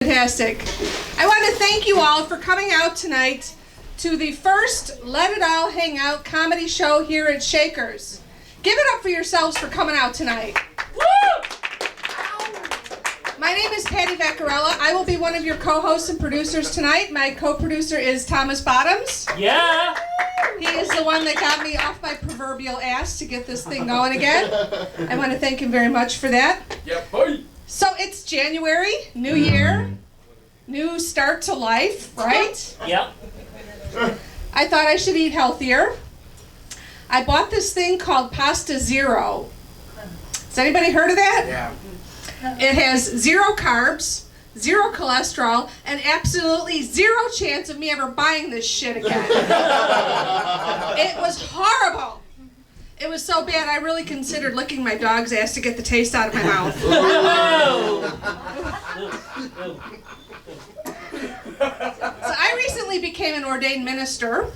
Fantastic. I want to thank you all for coming out tonight to the first Let It All Hang Out comedy show here at Shakers. Give it up for yourselves for coming out tonight. Woo! My name is Patty Vaccarella. I will be one of your co-hosts and producers tonight. My co-producer is Thomas Bottoms. Yeah! He is the one that got me off my proverbial ass to get this thing going again. I want to thank him very much for that. Yep, boy! So it's January, new year, new start to life, right? Yep. I thought I should eat healthier. I bought this thing called Pasta Zero. Has anybody heard of that? Yeah. It has 0 carbs, 0 cholesterol, and absolutely 0 chance of me ever buying this shit again. It was horrible. It was so bad I really considered licking my dog's ass to get the taste out of my mouth. So I recently became an ordained minister.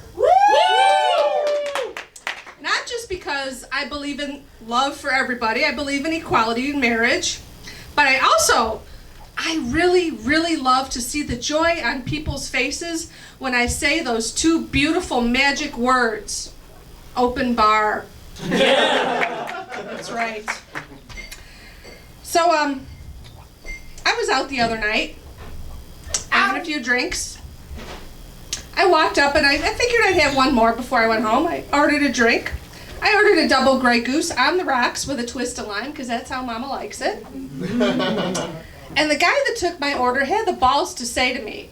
Not just because I believe in love for everybody, I believe in equality in marriage, but I really, really love to see the joy on people's faces when I say those 2 beautiful magic words, open bar. Yeah! That's right. So, I was out the other night, having a few drinks. I walked up and I figured I'd have one more before I went home. I ordered a drink. I ordered a double Grey Goose on the rocks with a twist of lime, because that's how Mama likes it. And the guy that took my order had the balls to say to me,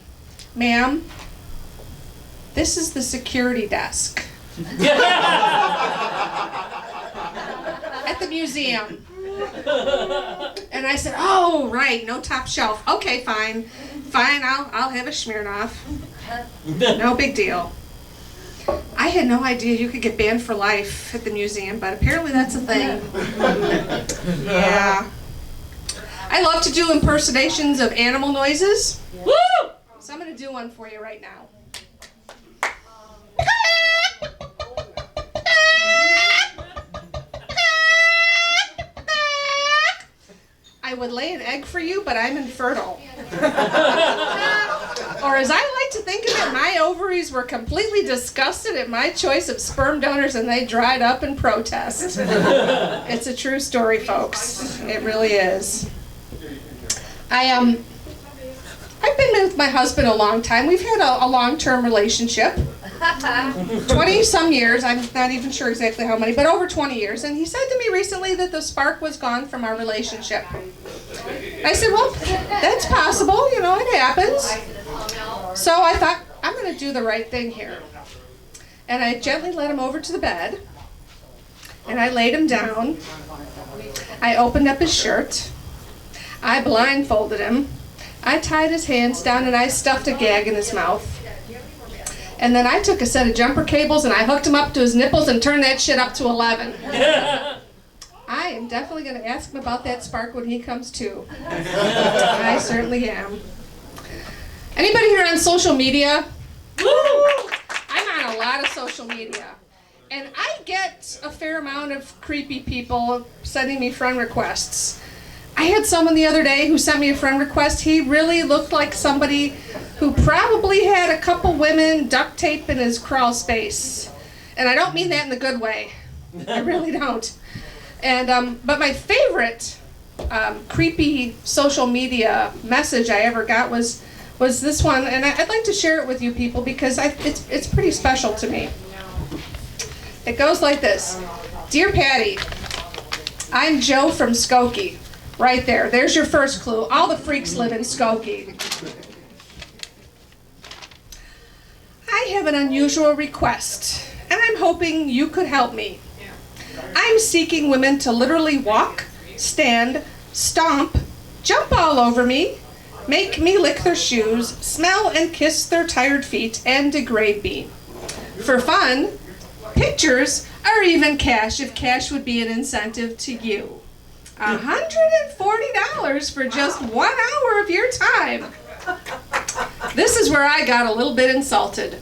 "Ma'am, this is the security desk at the museum." And I said, "Oh, right, no top shelf. Okay, fine, I'll have a Smirnoff. No big deal." I had no idea you could get banned for life at the museum, but apparently that's a thing. Yeah. I love to do impersonations of animal noises. Woo! So I'm going to do one for you right now. I would lay an egg for you, but I'm infertile. Or as I like to think of it, my ovaries were completely disgusted at my choice of sperm donors and they dried up in protest. It's a true story, folks. It really is. I've been with my husband a long time. We've had a long-term relationship. 20-some years, I'm not even sure exactly how many, but over 20 years. And he said to me recently that the spark was gone from our relationship. I said, well, that's possible, it happens. So I thought, I'm going to do the right thing here. And I gently led him over to the bed, and I laid him down. I opened up his shirt. I blindfolded him. I tied his hands down, and I stuffed a gag in his mouth. And then I took a set of jumper cables and I hooked him up to his nipples and turned that shit up to 11. I am definitely going to ask him about that spark when he comes to. I certainly am. Anybody here on social media? I'm on a lot of social media. And I get a fair amount of creepy people sending me friend requests. I had someone the other day who sent me a friend request. He really looked like somebody who probably had a couple women duct tape in his crawl space. And I don't mean that in the good way. I really don't. And but my favorite creepy social media message I ever got was this one, and I'd like to share it with you people because it's pretty special to me. It goes like this. Dear Patty, I'm Joe from Skokie. Right there. There's your first clue. All the freaks live in Skokie. I have an unusual request, and I'm hoping you could help me. I'm seeking women to literally walk, stand, stomp, jump all over me, make me lick their shoes, smell and kiss their tired feet, and degrade me. For fun, pictures, or even cash if cash would be an incentive to you. $140 for just 1 hour of your time. This is where I got a little bit insulted.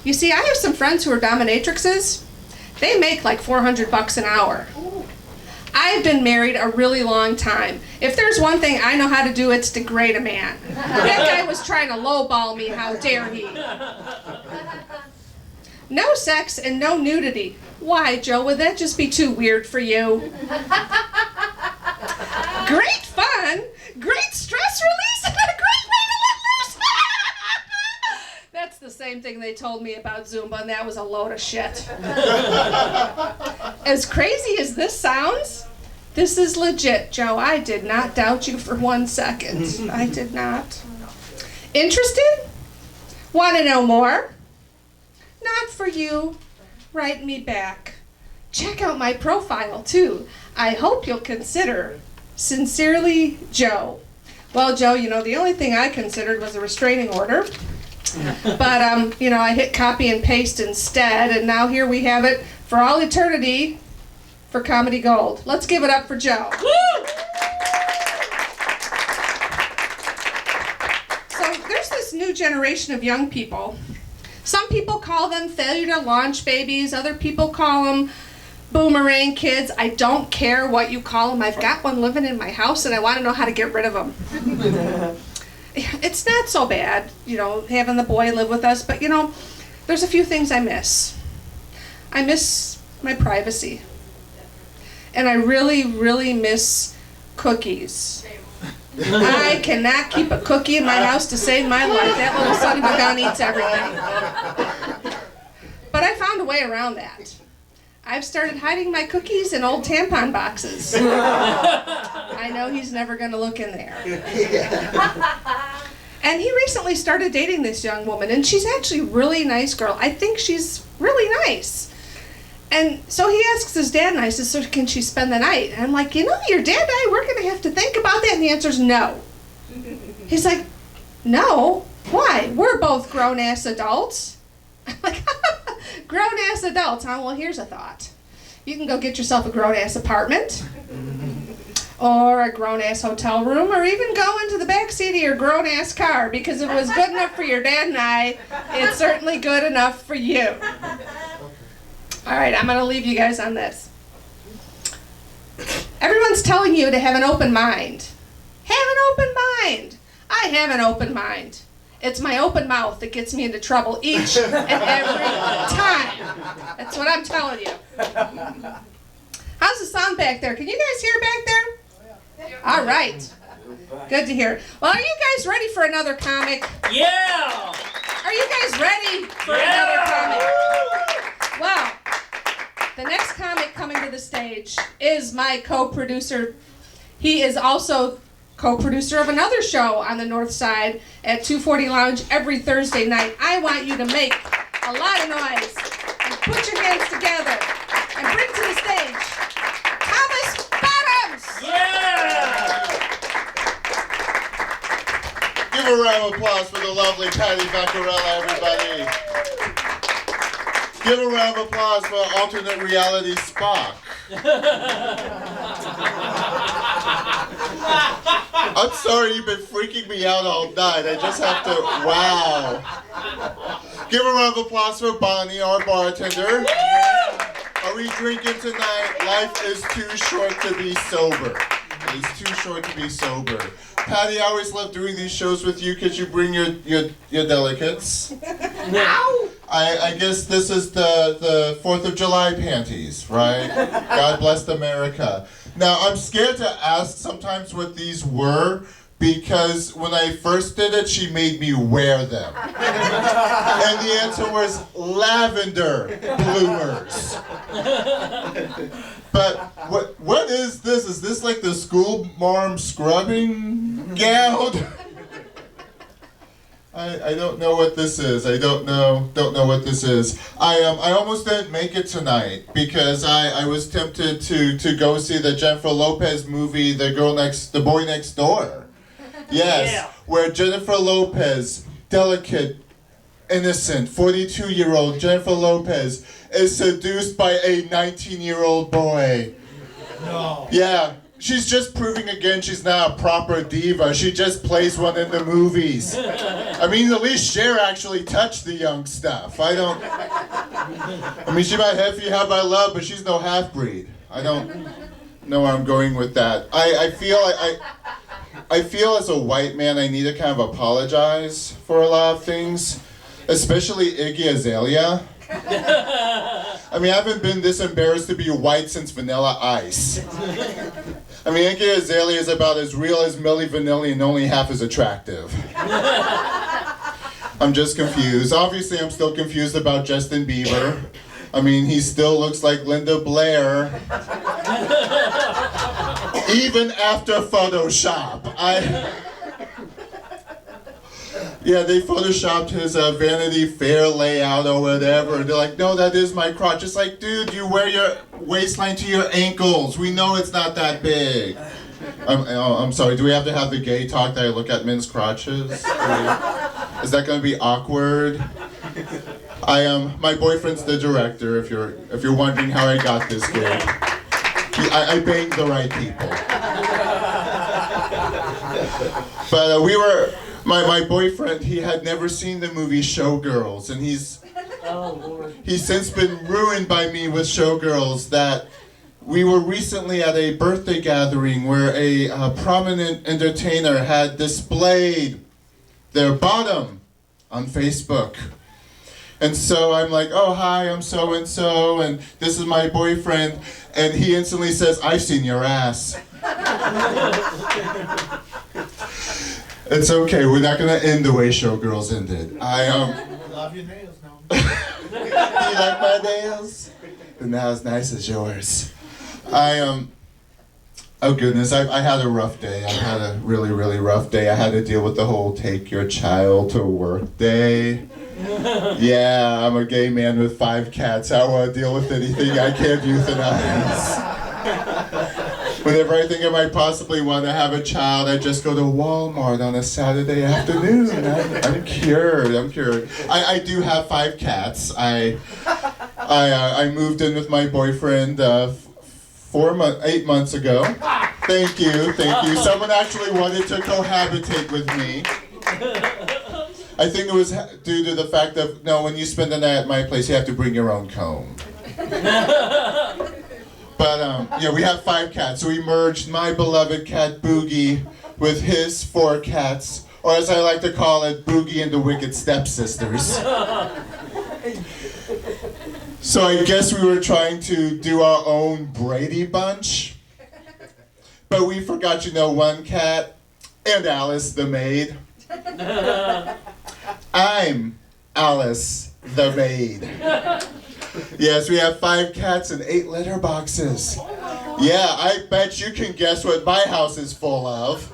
You see, I have some friends who are dominatrixes. They make like $400 an hour. I've been married a really long time. If there's one thing I know how to do, it's degrade a man. That guy was trying to lowball me, how dare he? No sex and no nudity. Why, Joe, would that just be too weird for you? Great fun, great stress release, and a great way to let loose. That's the same thing they told me about Zumba, and that was a load of shit. As crazy as this sounds, this is legit, Joe. I did not doubt you for 1 second. I did not. Interested? Want to know more? Not for you. Write me back. Check out my profile, too. I hope you'll consider. Sincerely, Joe. Well, Joe, the only thing I considered was a restraining order. But, I hit copy and paste instead, and now here we have it for all eternity for Comedy Gold. Let's give it up for Joe. Woo! So there's this new generation of young people. Some people call them failure to launch babies. Other people call them boomerang kids. I don't care what you call them. I've got one living in my house, and I want to know how to get rid of them. It's not so bad, having the boy live with us, but, there's a few things I miss. I miss my privacy. And I really, really miss cookies. I cannot keep a cookie in my house to save my life. That little son of a gun eats everything. But I found a way around that. I've started hiding my cookies in old tampon boxes. I know he's never going to look in there. And he recently started dating this young woman, and she's actually a really nice girl. I think she's really nice. And so he asks his dad, and I said, so can she spend the night? And I'm like, your dad and I, we're going to have to think about that. And the answer's no. He's like, no? Why? We're both grown-ass adults. I'm like, grown-ass adults, huh? Well, here's a thought. You can go get yourself a grown-ass apartment, or a grown-ass hotel room, or even go into the back seat of your grown-ass car, because if it was good enough for your dad and I, it's certainly good enough for you. All right, I'm going to leave you guys on this. Everyone's telling you to have an open mind. Have an open mind. I have an open mind. It's my open mouth that gets me into trouble each and every time. That's what I'm telling you. How's the sound back there? Can you guys hear back there? All right. Good to hear. Well, are you guys ready for another comic? Yeah! Are you guys ready for another comic? Well, the next comic coming to the stage is my co-producer. He is also co-producer of another show on the North Side at 240 Lounge every Thursday night. I want you to make a lot of noise and put your hands together and bring to the stage Thomas Bottoms! Yeah! Give a round of applause for the lovely Patty Vaccarella, everybody. Give a round of applause for alternate reality Spock. I'm sorry you've been freaking me out all night. I just have to, wow. Give a round of applause for Bonnie, our bartender. Are we drinking tonight? Life is too short to be sober. It's too short to be sober. Patty, I always love doing these shows with you because you bring your delicates. Ow! I guess this is the 4th of July panties, right? God bless America. Now, I'm scared to ask sometimes what these were because when I first did it, she made me wear them. And the answer was lavender bloomers. But what is this? Is this like the school marm scrubbing gown? I don't know what this is. I don't know what this is. I almost didn't make it tonight because I was tempted to go see the Jennifer Lopez movie, The Boy Next Door. Yes, yeah. Where Jennifer Lopez, delicate, innocent, 42-year-old Jennifer Lopez is seduced by a 19-year-old boy. No. Yeah. She's just proving again she's not a proper diva. She just plays one in the movies. I mean, at least Cher actually touched the young stuff. I mean, she might have you have my love, but she's no half-breed. know where I'm going with that. I feel as a white man I need to kind of apologize for a lot of things, especially Iggy Azalea. I mean, I haven't been this embarrassed to be white since Vanilla Ice. I mean, Iggy Azalea is about as real as Milli Vanilli and only half as attractive. I'm just confused. Obviously, I'm still confused about Justin Bieber. I mean, he still looks like Linda Blair. Even after Photoshop. Yeah, they photoshopped his Vanity Fair layout or whatever. They're like, no, that is my crotch. It's like, dude, you wear your waistline to your ankles. We know it's not that big. I'm sorry, do we have to have the gay talk that I look at men's crotches? Is that gonna be awkward? My boyfriend's the director, if you're wondering how I got this gig. I banged the right people. But my boyfriend, he had never seen the movie Showgirls, and he's since been ruined by me with Showgirls. That we were recently at a birthday gathering where a prominent entertainer had displayed their bottom on Facebook. And so I'm like, oh, hi, I'm so-and-so, and this is my boyfriend. And he instantly says, I've seen your ass. It's okay, we're not gonna end the way Showgirls ended. I love your nails now. You like my nails? They're not as nice as yours. Oh goodness, I had a rough day. I had a really, really rough day. I had to deal with the whole take your child to work day. Yeah, I'm a gay man with 5 cats. I don't want to deal with anything I can't euthanize. Whenever I think I might possibly want to have a child, I just go to Walmart on a Saturday afternoon. I'm cured. I do have 5 cats. I moved in with my boyfriend 8 months ago. Thank you. Someone actually wanted to cohabitate with me. I think it was due to the fact that, no, when you spend the night at my place, you have to bring your own comb. But, yeah, we have 5 cats, so we merged my beloved cat Boogie with his 4 cats, or as I like to call it, Boogie and the Wicked Stepsisters. So I guess we were trying to do our own Brady Bunch, but we forgot, one cat, and Alice the maid. I'm Alice the maid. Yes, we have 5 cats and 8 litter boxes. Yeah, I bet you can guess what my house is full of.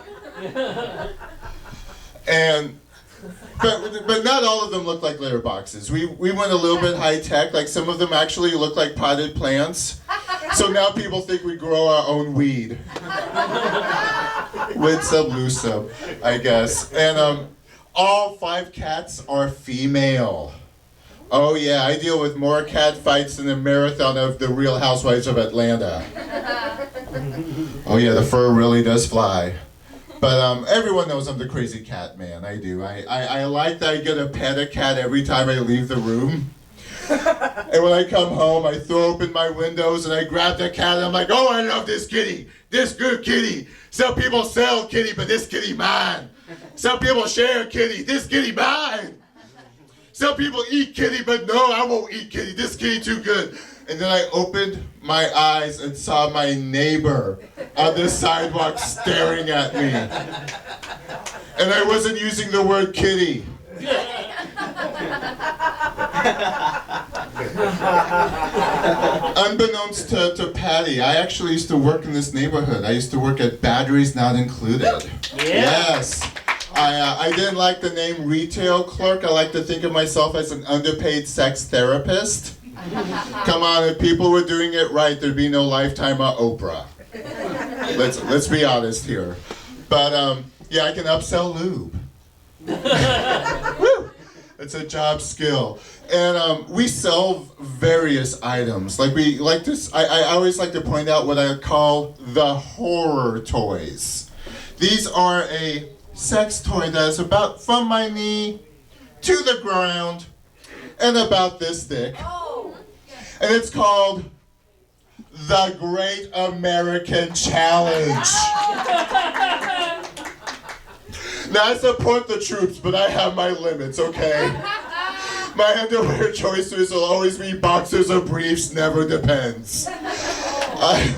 But not all of them look like litter boxes. We went a little bit high tech. Like some of them actually look like potted plants. So now people think we grow our own weed. With some loose some, I guess. And all 5 cats are female. Oh yeah, I deal with more cat fights than a marathon of the Real Housewives of Atlanta. Oh yeah, the fur really does fly. But everyone knows I'm the crazy cat man. I do. I like that I get to pet a cat every time I leave the room. And when I come home, I throw open my windows and I grab the cat and I'm like, oh, I love this kitty. This good kitty. Some people sell kitty, but this kitty mine. Some people share kitty. This kitty mine. Some people eat kitty, but no, I won't eat kitty. This kitty too good. And then I opened my eyes and saw my neighbor on the sidewalk staring at me. And I wasn't using the word kitty. Unbeknownst to Patty, I actually used to work in this neighborhood. I used to work at Batteries Not Included. Yeah. Yes. I didn't like the name retail clerk. I like to think of myself as an underpaid sex therapist. Come on, if people were doing it right, there'd be no Lifetime or Oprah. Let's be honest here. But yeah, I can upsell lube. Woo! It's a job skill. And we sell various items. Like we like to, I always like to point out what I call the horror toys. These are a sex toy that is about from my knee to the ground and about this thick. And it's called the Great American Challenge. Now, I support the troops, but I have my limits, okay? My underwear choices will always be boxers or briefs, never depends. I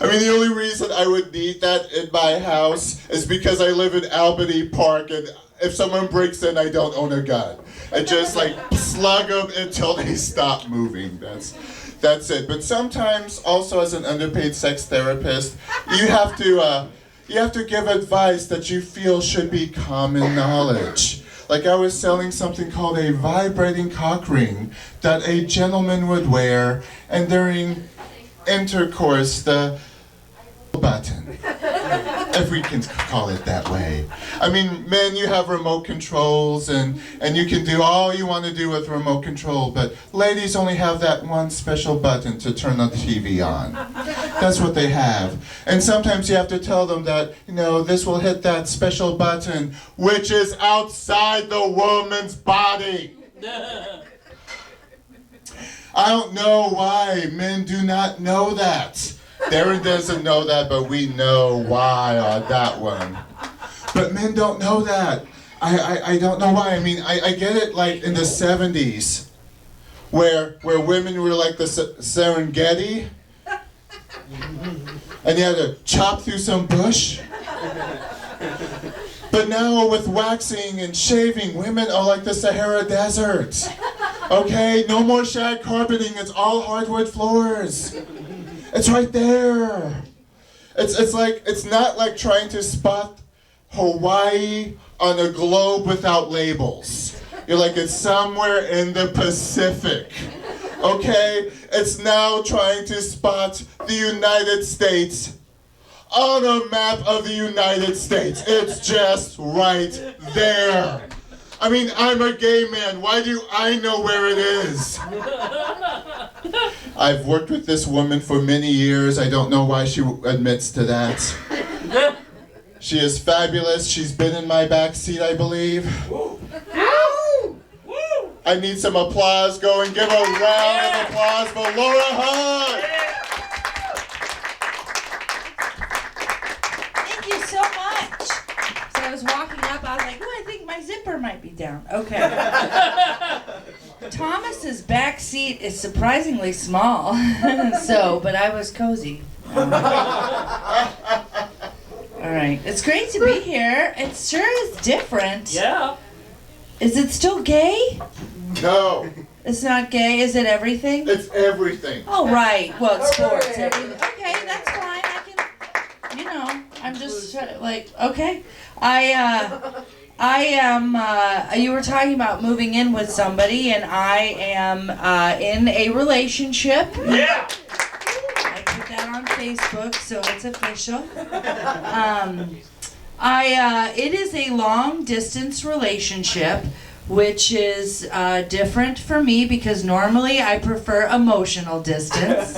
mean, the only reason I would need that in my house is because I live in Albany Park, and if someone breaks in, I don't own a gun. I just like slug them until they stop moving. That's it. But sometimes, also as an underpaid sex therapist, you have to give advice that you feel should be common knowledge. Like I was selling something called a vibrating cock ring that a gentleman would wear, and during intercourse, the button, if we can call it that way. I mean, men, you have remote controls, and you can do all you want to do with remote control, but ladies only have that one special button to turn the TV on. That's what they have. And sometimes you have to tell them that, you know, this will hit that special button, which is outside the woman's body. I don't know why men do not know that. Darren doesn't know that, but we know why on that one. But men don't know that. I don't know why. I mean, I get it like in the 70s, where women were like the Serengeti, and you had to chop through some bush. But now with waxing and shaving, women are like the Sahara Desert. Okay, no more shag carpeting, it's all hardwood floors. It's right there. It's like, it's not like trying to spot Hawaii on a globe without labels. You're like, it's somewhere in the Pacific. Okay? It's now trying to spot the United States on a map of the United States. It's just right there. I mean, I'm a gay man. Why do I know where it is? I've worked with this woman for many years. I don't know why she admits to that. She is fabulous. She's been in my back seat, I believe. I need some applause. Go and give a round of applause for Laura Hunt. Thank you so much. So I was walking up, I was like, oh, I think my zipper might be down. Okay. Thomas's back seat is surprisingly small, but I was cozy. All right, it's great to be here. It sure is different. Yeah. Is it still gay? No, It's not gay. Is it everything? it's everything. Oh, right. Well, it's sports. Everything. Okay, that's fine. I can, I'm just like, okay. I am, you were talking about moving in with somebody, and I am in a relationship. Yeah. I put that on Facebook, so it's official. It is a long distance relationship, which is different for me because normally I prefer emotional distance.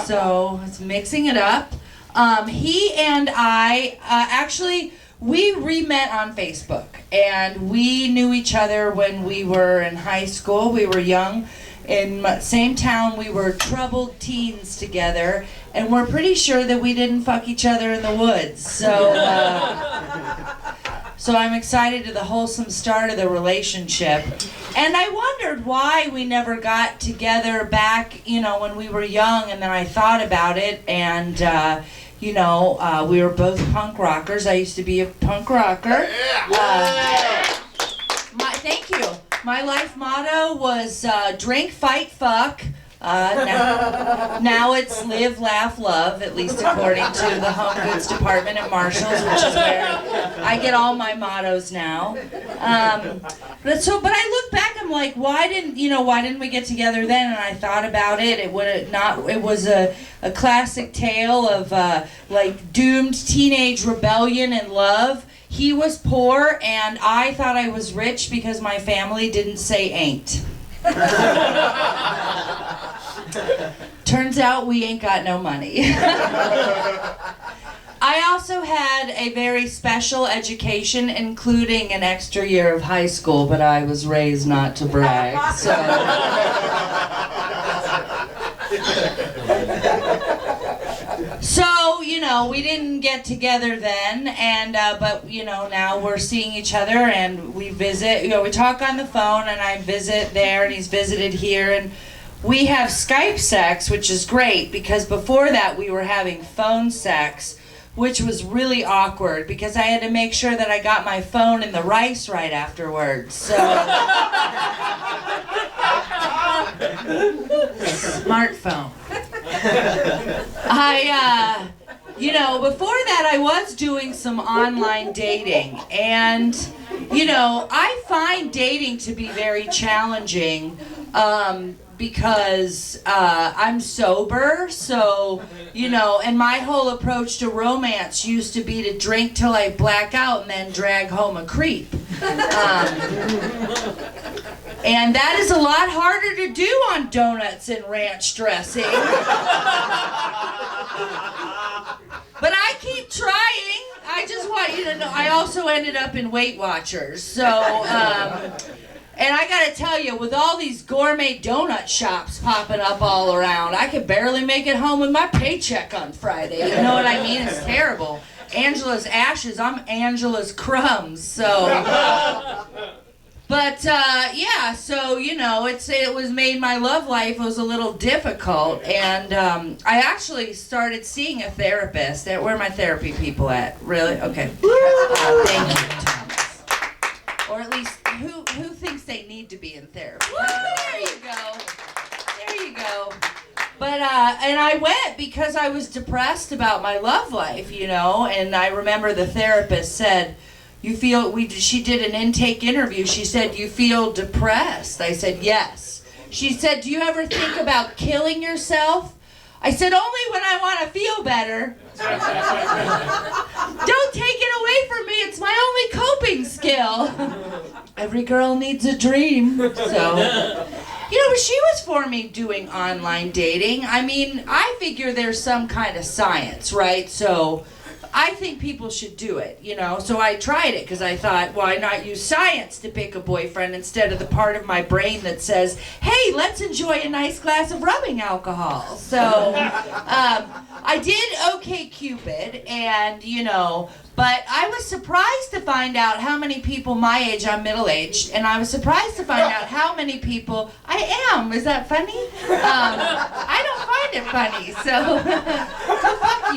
So it's mixing it up. He and I actually, we re-met on Facebook, and we knew each other when we were in high school. We were young. In same town, we were troubled teens together, and we're pretty sure that we didn't fuck each other in the woods. So I'm excited to the wholesome start of the relationship. And I wondered why we never got together back, when we were young, and then I thought about it, and we were both punk rockers. I used to be a punk rocker. Thank you. My life motto was drink, fight, fuck. Now it's live, laugh, love, at least according to the Home Goods Department at Marshall's, which is where I get all my mottos now. But I look back, I'm like, why didn't we get together then? And I thought about it. It was a classic tale of doomed teenage rebellion and love. He was poor, and I thought I was rich because my family didn't say ain't. Turns out we ain't got no money. I also had a very special education, including an extra year of high school, but I was raised not to brag, so. So, we didn't get together then, and but now we're seeing each other, and we visit. We talk on the phone, and I visit there, and he's visited here, and we have Skype sex, which is great because before that we were having phone sex, which was really awkward because I had to make sure that I got my phone in the rice right afterwards. So smartphone. Before that I was doing some online dating, and I find dating to be very challenging because I'm sober, so and my whole approach to romance used to be to drink till I black out and then drag home a creep. And that is a lot harder to do on donuts and ranch dressing. But I keep trying. I just want you to know, I also ended up in Weight Watchers. So, and I gotta tell you, with all these gourmet donut shops popping up all around, I could barely make it home with my paycheck on Friday. You know what I mean? It's terrible. Angela's ashes, I'm Angela's crumbs, so. But, so, it was made my love life was a little difficult, and I actually started seeing a therapist. Where are my therapy people at? Really? Okay. Thank you, Thomas. Or at least, who thinks they need to be in therapy? There you go. There you go. But, and I went because I was depressed about my love life, and I remember the therapist said, she did an intake interview. She said, "You feel depressed?" I said, "Yes." She said, "Do you ever think about killing yourself?" I said, "Only when I want to feel better." Don't take it away from me. It's my only coping skill. Every girl needs a dream. So, but she was for me doing online dating. I mean, I figure there's some kind of science, right? So I think people should do it, So I tried it because I thought, why not use science to pick a boyfriend instead of the part of my brain that says, hey, let's enjoy a nice glass of rubbing alcohol. So I did OkCupid, and, but I was surprised to find out how many people my age, I'm middle-aged, and I was surprised to find out how many people I am. Is that funny? I don't find it funny, so go fuck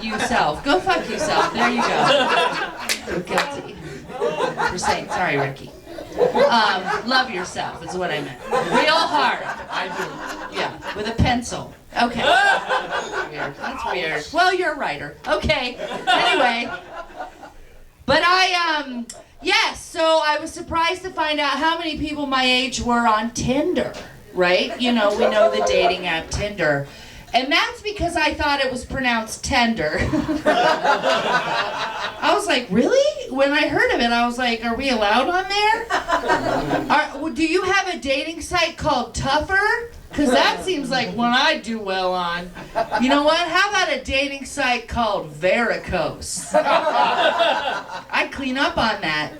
yourself. Go fuck yourself. There you go. I'm guilty for saying, sorry, Ricky. Love yourself is what I meant. Real hard. I do. Yeah, with a pencil. Okay. That's weird. That's weird. Well, you're a writer. Okay. Anyway. But so I was surprised to find out how many people my age were on Tinder, right? We know the dating app Tinder. And that's because I thought it was pronounced tender. I was like, really? When I heard of it, I was like, are we allowed on there? Do you have a dating site called Tougher? Because that seems like one I do well on. You know what? How about a dating site called Varicose? I clean up on that.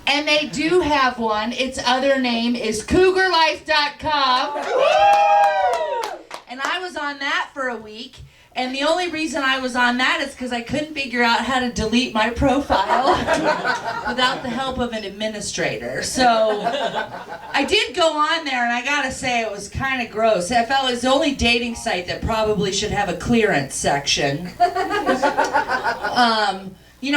And they do have one. Its other name is CougarLife.com. And I was on that for a week, and the only reason I was on that is because I couldn't figure out how to delete my profile without the help of an administrator. So I did go on there, and I gotta say it was kind of gross. I felt it was the only dating site that probably should have a clearance section.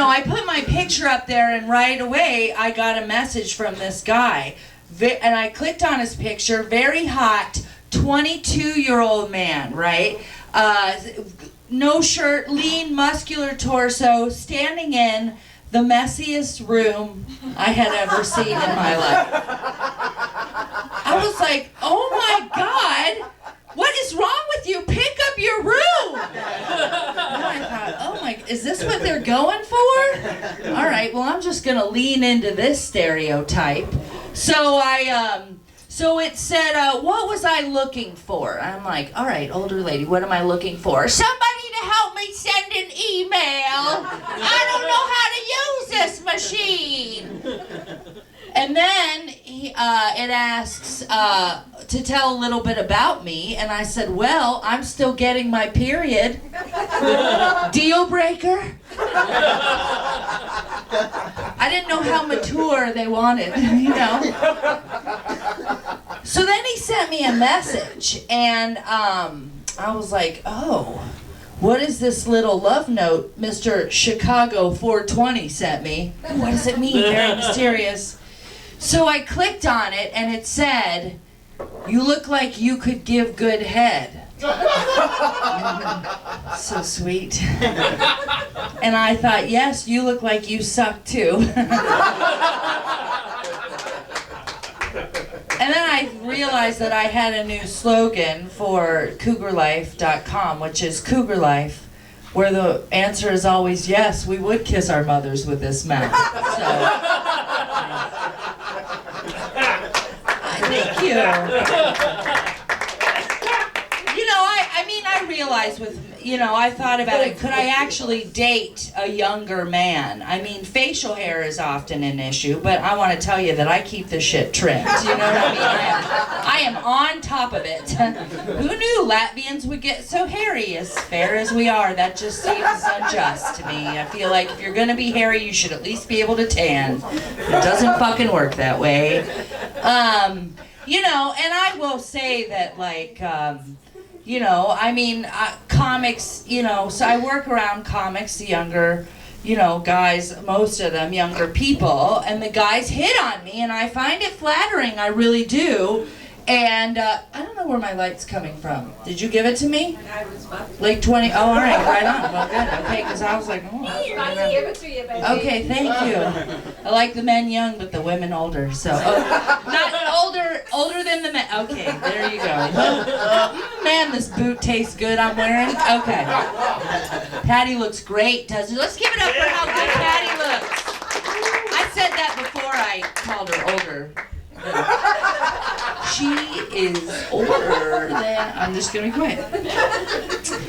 I put my picture up there, and right away I got a message from this guy. And I clicked on his picture, very hot, 22-year-old man, right? No shirt, lean, muscular torso, standing in the messiest room I had ever seen in my life. I was like, oh my God, what is wrong with you? Pick up your room. And I thought, oh my, is this what they're going for? All right, well, I'm just going to lean into this stereotype. So So it said, what was I looking for? I'm like, all right, older lady, what am I looking for? Somebody to help me send an email. I don't know how to use this machine. And then it asks to to tell a little bit about me, and I said, well, I'm still getting my period. Deal breaker? I didn't know how mature they wanted, you know. So then he sent me a message, and I was like, oh, what is this little love note Mr. Chicago 420 sent me? What does it mean? Very mysterious. So I clicked on it, and it said, you look like you could give good head. So sweet. And I thought, yes, you look like you suck too. And then I realized that I had a new slogan for CougarLife.com, which is Cougar Life, where the answer is always yes, we would kiss our mothers with this mouth. So, thank you. You know, I mean, I realized with, you know, I thought about it, could I actually date a younger man? I mean, facial hair is often an issue, but I want to tell you that I keep this shit trimmed, you know what I mean? I am on top of it. Who knew Latvians would get so hairy? As fair as we are, that just seems unjust to me. I feel like if you're gonna be hairy, you should at least be able to tan. It doesn't fucking work that way. You know, and I will say that, like, you know, I mean, comics, you know, so I work around comics, the younger, you know, guys, most of them younger people, and the guys hit on me, and I find it flattering, I really do. And I don't know where my light's coming from. Did you give it to me? Like 20, oh, all right, right on. Well, good, okay, because I was like, oh. I give it to you, baby. Okay, thank you. I like the men young, but the women older, so. Not older than the men. Okay, there you go. Man, this boot tastes good I'm wearing. Okay. Patty looks great, doesn't she? Let's give it up for how good Patty looks. I said that before I called her older. She is older than, I'm just gonna be quiet.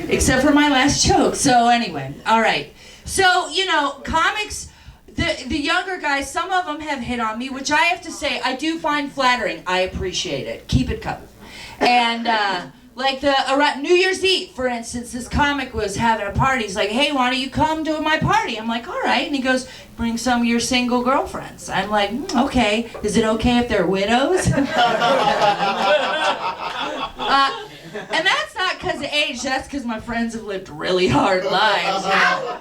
Except for my last joke. So anyway, all right. So, you know, comics, the younger guys, some of them have hit on me, which I have to say, I do find flattering. I appreciate it. Keep it coming. And, like around New Year's Eve, for instance, this comic was having a party. He's like, hey, why don't you come to my party? I'm like, all right. And he goes, bring some of your single girlfriends. I'm like, okay. Is it okay if they're widows? And that's not because of age. That's because my friends have lived really hard lives. You know?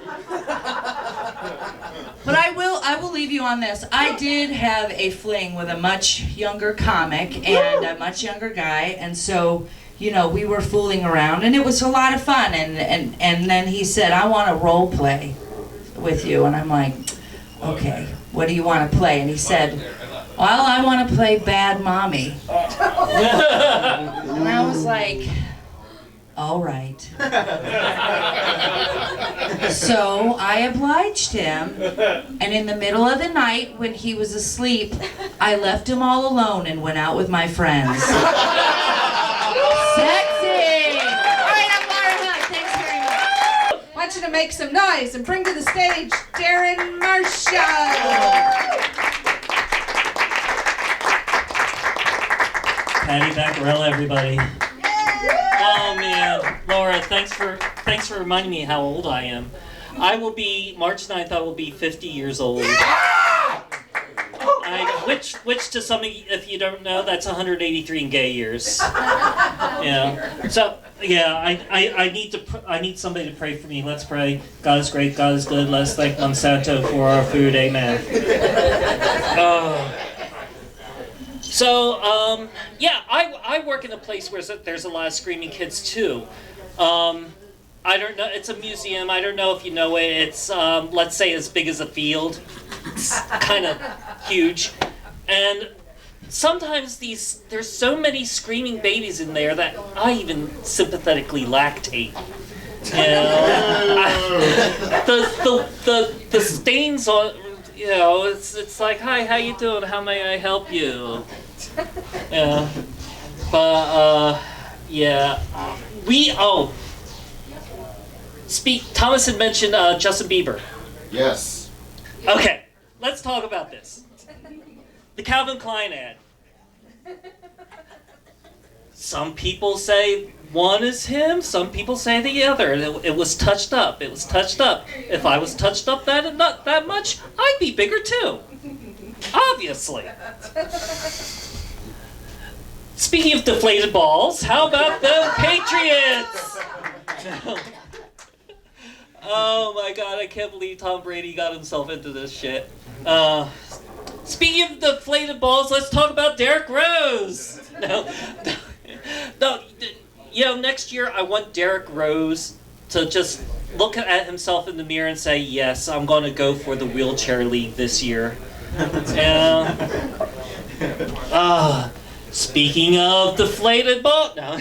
But I will leave you on this. I did have a fling with a much younger comic and a much younger guy, and so, you know, we were fooling around, and it was a lot of fun. And then he said, I want to role play with you. And I'm like, okay, what do you want to play? And he said, well, I want to play bad mommy. And I was like, all right. So I obliged him, and in the middle of the night when he was asleep, I left him all alone and went out with my friends. Sexy! All right, I'm Laura Hunt. Thanks very much. I want you to make some noise and bring to the stage Darren Marshall. Patty Baccarella, everybody. Oh man, Laura, thanks for reminding me how old I am. I will be March 9th. I will be 50 years old. Which to some of you, if you don't know, that's 183 in gay years. Yeah. So yeah, I need somebody to pray for me. Let's pray. God is great. God is good. Let's thank Monsanto for our food. Amen. So, yeah, I work in a place where there's a lot of screaming kids too. I don't know, it's a museum, I don't know if you know it, it's, let's say as big as a field. It's kind of huge. And sometimes there's so many screaming babies in there that I even sympathetically lactate. You know, the stains on, you know, it's like, hi, how you doing? How may I help you? Yeah, but yeah, Thomas had mentioned Justin Bieber. Yes. Okay, let's talk about this. The Calvin Klein ad. Some people say one is him, some people say the other. It was touched up. It was touched up. If I was touched up not that much, I'd be bigger too. Obviously. Speaking of deflated balls, how about the Patriots? Oh my god, I can't believe Tom Brady got himself into this shit. Speaking of deflated balls, let's talk about Derrick Rose. No, next year I want Derrick Rose to just look at himself in the mirror and say, yes, I'm going to go for the wheelchair league this year. Speaking of deflated ball, no.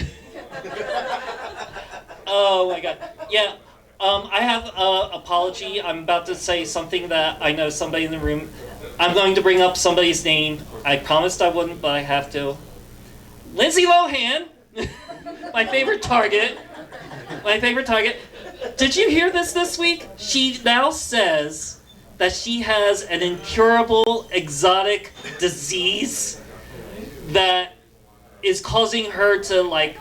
Oh my god, yeah. I have an apology. I'm about to say something that I know somebody in the room. I'm going to bring up somebody's name. I promised I wouldn't, but I have to. Lindsay Lohan, my favorite target. My favorite target. Did you hear this week? She now says that she has an incurable exotic disease that is causing her to like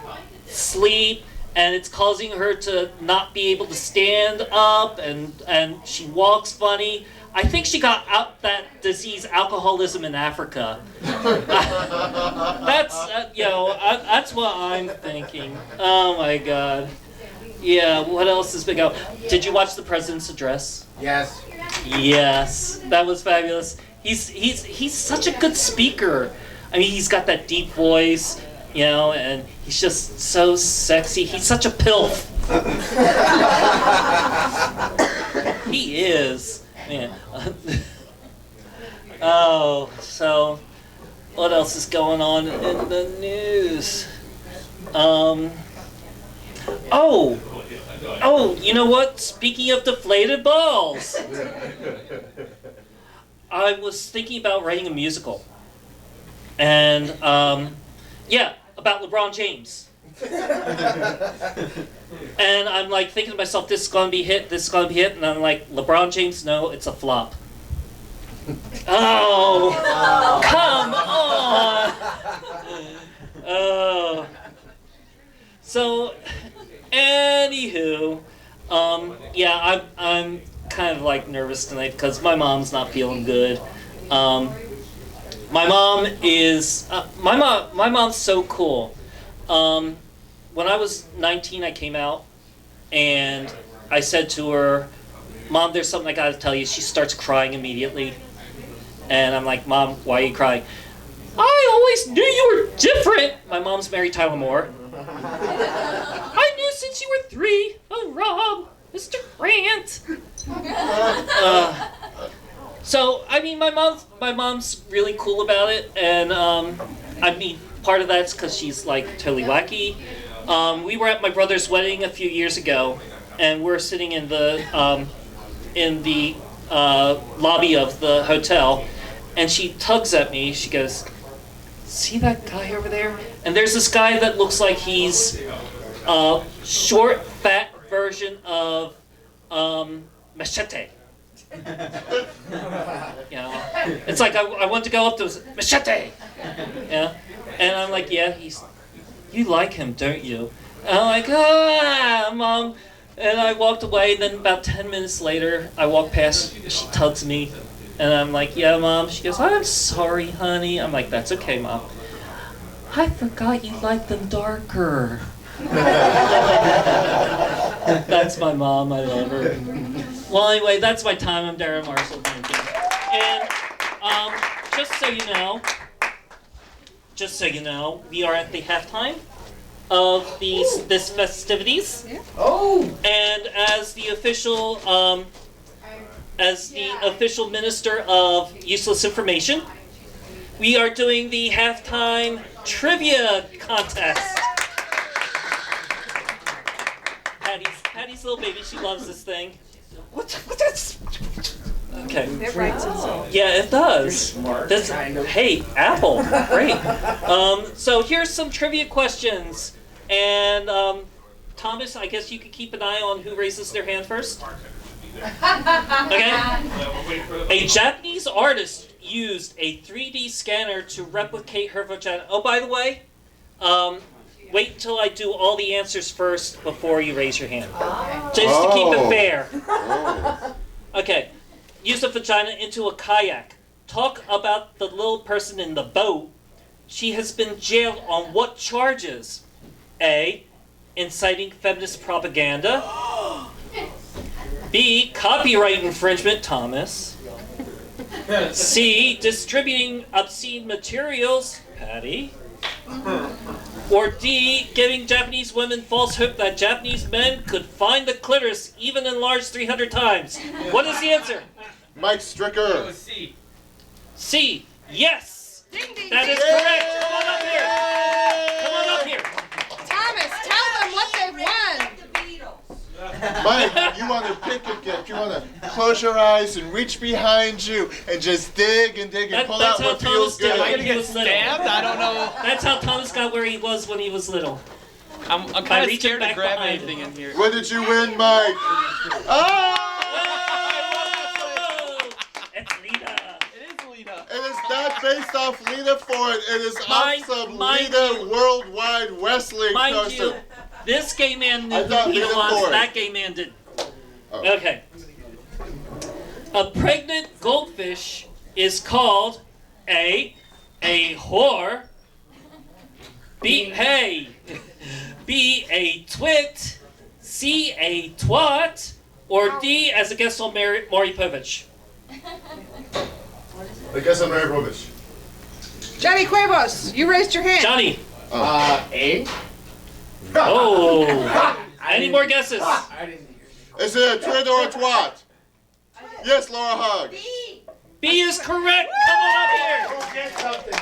sleep, and it's causing her to not be able to stand up, and she walks funny. I think she got out that disease, alcoholism, in Africa. That's what I'm thinking. Oh my god. Yeah, what else has been going? Did you watch the president's address? Yes. Yes, that was fabulous. He's such a good speaker. I mean, he's got that deep voice, and he's just so sexy. He's such a pilf. He is. Man. Oh, so what else is going on in the news? You know what? Speaking of deflated balls, I was thinking about writing a musical. And, about LeBron James. And I'm like thinking to myself, this is going to be hit, this is going to be hit. And I'm like, LeBron James, no, it's a flop. Oh, come on. Oh. So, anywho, I'm kind of like nervous tonight because my mom's not feeling good. My mom is, my mom's so cool. When I was 19, I came out, and I said to her, Mom, there's something I gotta tell you. She starts crying immediately. And I'm like, Mom, why are you crying? I always knew you were different. My mom's Mary Tyler Moore. I knew since you were 3. Oh, Rob, Mr. Grant. So, I mean, my mom's really cool about it, and part of that's because she's like totally wacky. We were at my brother's wedding a few years ago, and we're sitting in the lobby of the hotel, and she tugs at me. She goes, "See that guy over there?" And there's this guy that looks like he's a short, fat version of Machete. It's like I want to go up to Machete. And I'm like, yeah, you like him, don't you? And I'm like, Mom. And I walked away, and then about 10 minutes later, I walk past, she tugs me, and I'm like, yeah, Mom. She goes, I'm sorry, honey. I'm like, that's okay, Mom. I forgot you like them darker. That's my mom, I love her. Well, anyway, that's my time. I'm Darren Marshall. Thank you. And just so you know, we are at the halftime of this festivities. Yeah. Oh! And as the official minister of useless information, we are doing the halftime trivia contest. Patty's little baby, she loves this thing. What's that? Okay. It writes itself. Yeah, it does. Hey, Apple, great. So here's some trivia questions, and Thomas, I guess you could keep an eye on who raises their hand first. Okay. A Japanese artist used a 3D scanner to replicate her vagina. Oh, by the way, wait until I do all the answers first before you raise your hand. Just to keep it fair. Okay. Use a vagina into a kayak. Talk about the little person in the boat. She has been jailed on what charges? A. Inciting feminist propaganda. B. Copyright infringement, Thomas. C. Distributing obscene materials, Patty. Or D. Giving Japanese women false hope that Japanese men could find the clitoris even enlarged 300 times. What is the answer? Mike Stricker. C. Yes. Ding, ding, That ding. is correct. Come on up here. Come on up here. Thomas, tell them what they've won. Mike, you want to pick a gift. You want to close your eyes and reach behind you and just dig and dig and pull out That's how what feels Thomas did good. it when he get was little. stabbed? I don't know. That's how Thomas got where he was when he was little. I'm By kind of reaching scared to back grab behind anything him. in here. What did you win, Mike? Oh! It's Lita. It is Lita. It is not based off Lita Ford. It is Mind- off some mind Lita you- Worldwide Wrestling Mind person. you, this gay man knew I thought who he Lita was. Ford. That gay man didn't. Oh. Okay. A pregnant goldfish is called A whore, B, a twit, C, a twat, or D, as a guest on Maury Povich. I guess I'm very rubbish. Johnny Cuevas, you raised your hand. Johnny. A? Oh. Any more guesses? I didn't hear. Is it a twit or a twat? Yes, Laura Hogg. B is correct. Come on up here. Go get something.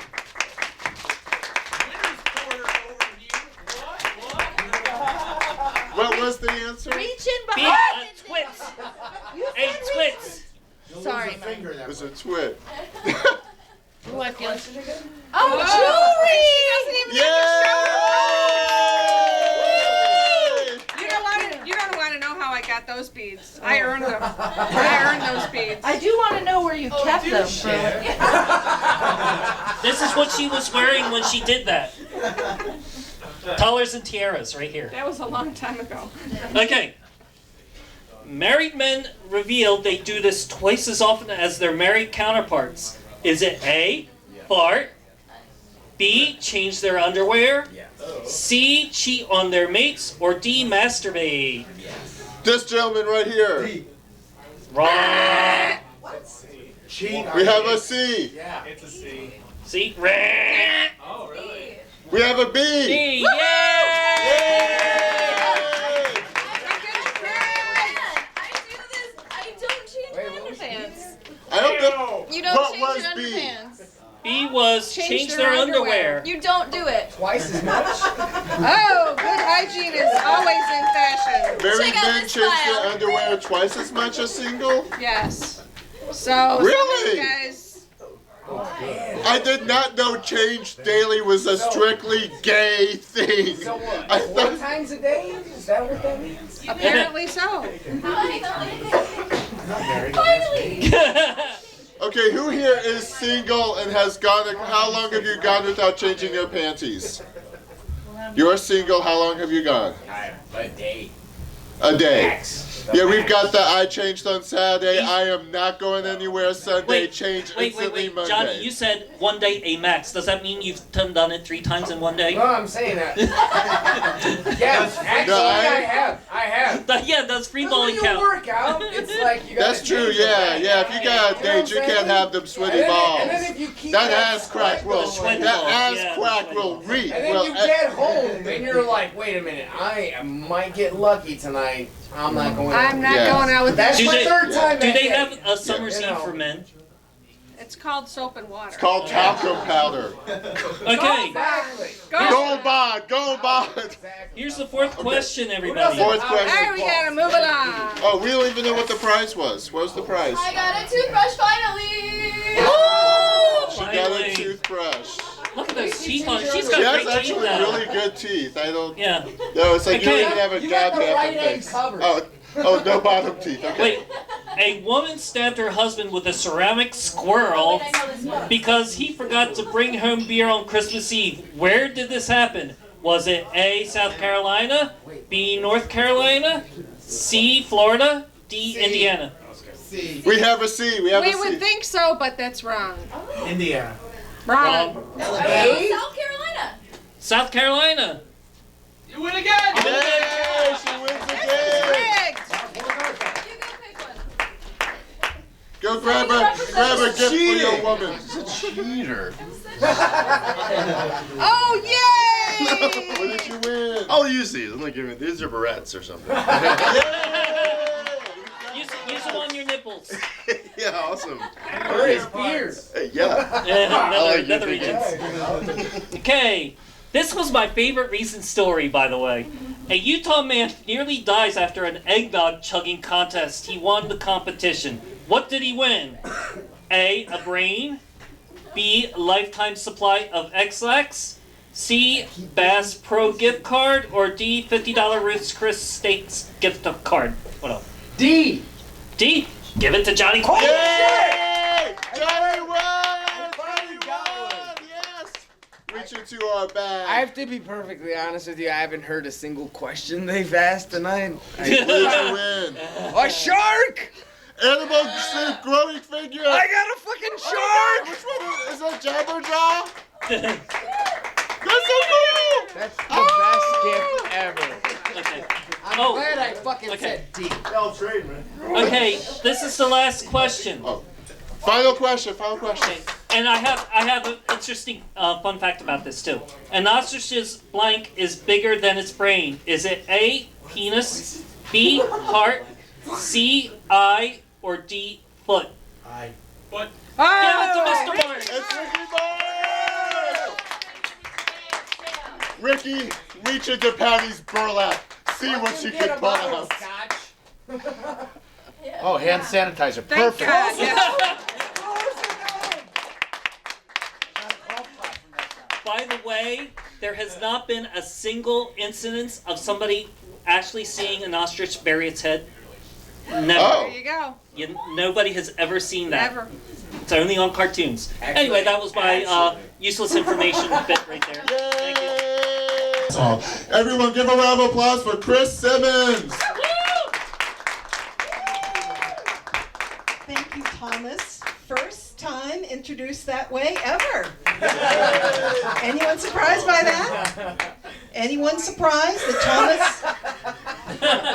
What was the answer? Reaching B, behind. a twit. A twit. Sorry, Lose a Mike. finger It that was way. a twit. Oh, jewelry! Yay! You don't want to know how I got those beads. I earned them. I earned those beads. I do want to know where you kept them. This is what she was wearing when she did that. Collars and tiaras right here. That was a long time ago. Okay. Married men reveal they do this twice as often as their married counterparts. Is it A, fart, B, change their underwear, C, cheat on their mates, or D, masturbate? This gentleman right here. Wrong. Cheat. We have a C. Yeah. It's a C. See? Wrong. Oh, really? We have a B. D. Yay! I don't know. You don't What change was your B? underpants. B was change their underwear. You don't do it. Twice as much? Oh, good hygiene is always in fashion. Married Check out men this change file. their underwear twice as much as single? Yes. So, some of Really? you guys, I did not know change daily was a strictly gay thing. So what? I Four thought, times a day? Is that what that means? apparently so. Finally. okay, who here is single and has gone, how long have you gone without changing your panties? You're single, how long have you gone? A day. A day. Yeah, we've got the I changed on Saturday, I am not going anywhere Sunday, change instantly Monday. Johnny, you said one day a max. Does that mean you've done it 3 times in one day? No, I'm saying that. Yes, actually, No, I have. Yeah, does free Because when balling you count? work out, it's like you gotta That's true, change your yeah, body. yeah, if you got a date, you can't have them sweaty balls. And then if you keep That ass crack sweat will, going, sweaty that balls, ass yeah, crack sweaty will balls. reek. And then Well, you get home and you're like, wait a minute, I might get lucky tonight. I'm not going out. I'm not Yeah. going out with that. That's Do my they- third time Do that they day. have a summer's You eve know. for men? It's called soap and water. It's called talcum powder. Okay, Exactly. Gold bond, gold bond. Exactly. here's the 4th question, everybody. Fourth All right, question. we gotta move along. Oh, we don't even know what the prize was. What was the prize? I got a toothbrush finally. She got a Finally. toothbrush. Look at those teeth on. She's She got has great teeth actually now. really good teeth. I don't. Yeah. No, it's like you don't Okay. even have a You got the goddamn right egg face. covered. Oh, no bottom teeth. Okay. Wait. A woman stabbed her husband with a ceramic squirrel Wait, I know this one. because he forgot to bring home beer on Christmas Eve. Where did this happen? Was it A, South Carolina, B, North Carolina, C, Florida, D, Indiana? C. We have a C. We have We a C. would think so, but that's wrong. Indiana. Wrong. Wrong. South Carolina. South Carolina. You win again! Yay! She wins again. Rigged. You go pick one. Go grab a gift for your woman. Cheater. Oh, yay! What did you win? I'll use these. I'm gonna give you these are barrettes or something. Use them on your nipples. Yeah, awesome. Where is beers? Yeah. Nether regions. Okay, this was my favorite recent story, by the way. A Utah man nearly dies after an eggnog chugging contest. He won the competition. What did he win? A brain. B, a lifetime supply of X-Lax. C, Bass Pro gift card. Or D, $50 Ruth's Chris Steaks gift card. What else? D. D, give it to Johnny Quinn. Yay! Johnny won! Finally got one. Yes! Reach into our bag. I have to be perfectly honest with you. I haven't heard a single question they've asked tonight. What did you win? A shark! Animal growing figure. I got a fucking shark! Which one is that? Jabberjaw? That's so cool! That's the best gift ever. Okay. I'm Oh. glad I fucking Okay. said D. I'll trade, man. Okay, this is the last question. Oh. Final question. Okay, and I have an interesting fun fact about this too. An ostrich's blank is bigger than its brain. Is it A, penis, B, heart, C, eye, or D, foot? But Give it to Mr. Martin. It's Ricky Martin! Ricky, reach into Patty's burlap. See what she can pull out. Oh, hand sanitizer. Thank God. Yeah. By the way, there has not been a single incidence of somebody actually seeing an ostrich bury its head. Never. Oh. There you go. Nobody has ever seen that. Never. It's only on cartoons. Anyway, that was my useless information bit right there. Thank you. Everyone give a round of applause for Chris Simmons. Thank you, Thomas. First time introduced that way ever. Anyone surprised by that? Anyone surprised that Thomas?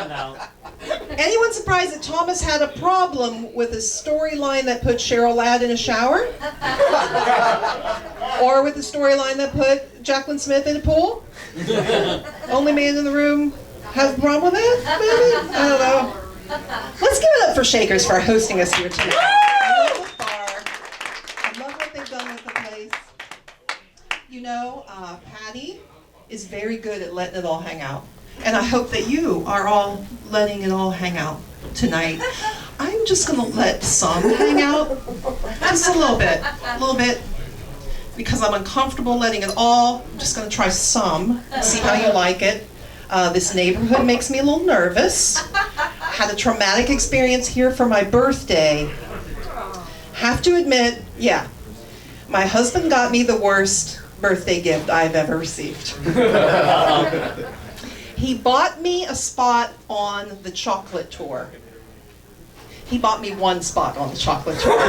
No. Anyone surprised that Thomas had a problem with a storyline that put Cheryl Ladd in a shower? Or with a storyline that put Jacqueline Smith in a pool? Only man in the room has a problem with it, maybe? I don't know. Let's give it up for Shakers for hosting us here tonight. I love the bar. I love what they've done with the place. You know, Patty is very good at letting it all hang out. And I hope that you are all letting it all hang out tonight. I'm just gonna let some hang out, just a little bit, because I'm uncomfortable letting it all. I'm just gonna try some, see how you like it. This neighborhood makes me a little nervous. Had a traumatic experience here for my birthday. Have to admit, yeah, my husband got me the worst birthday gift I've ever received. He bought me a spot on the chocolate tour. He bought me one spot on the chocolate tour.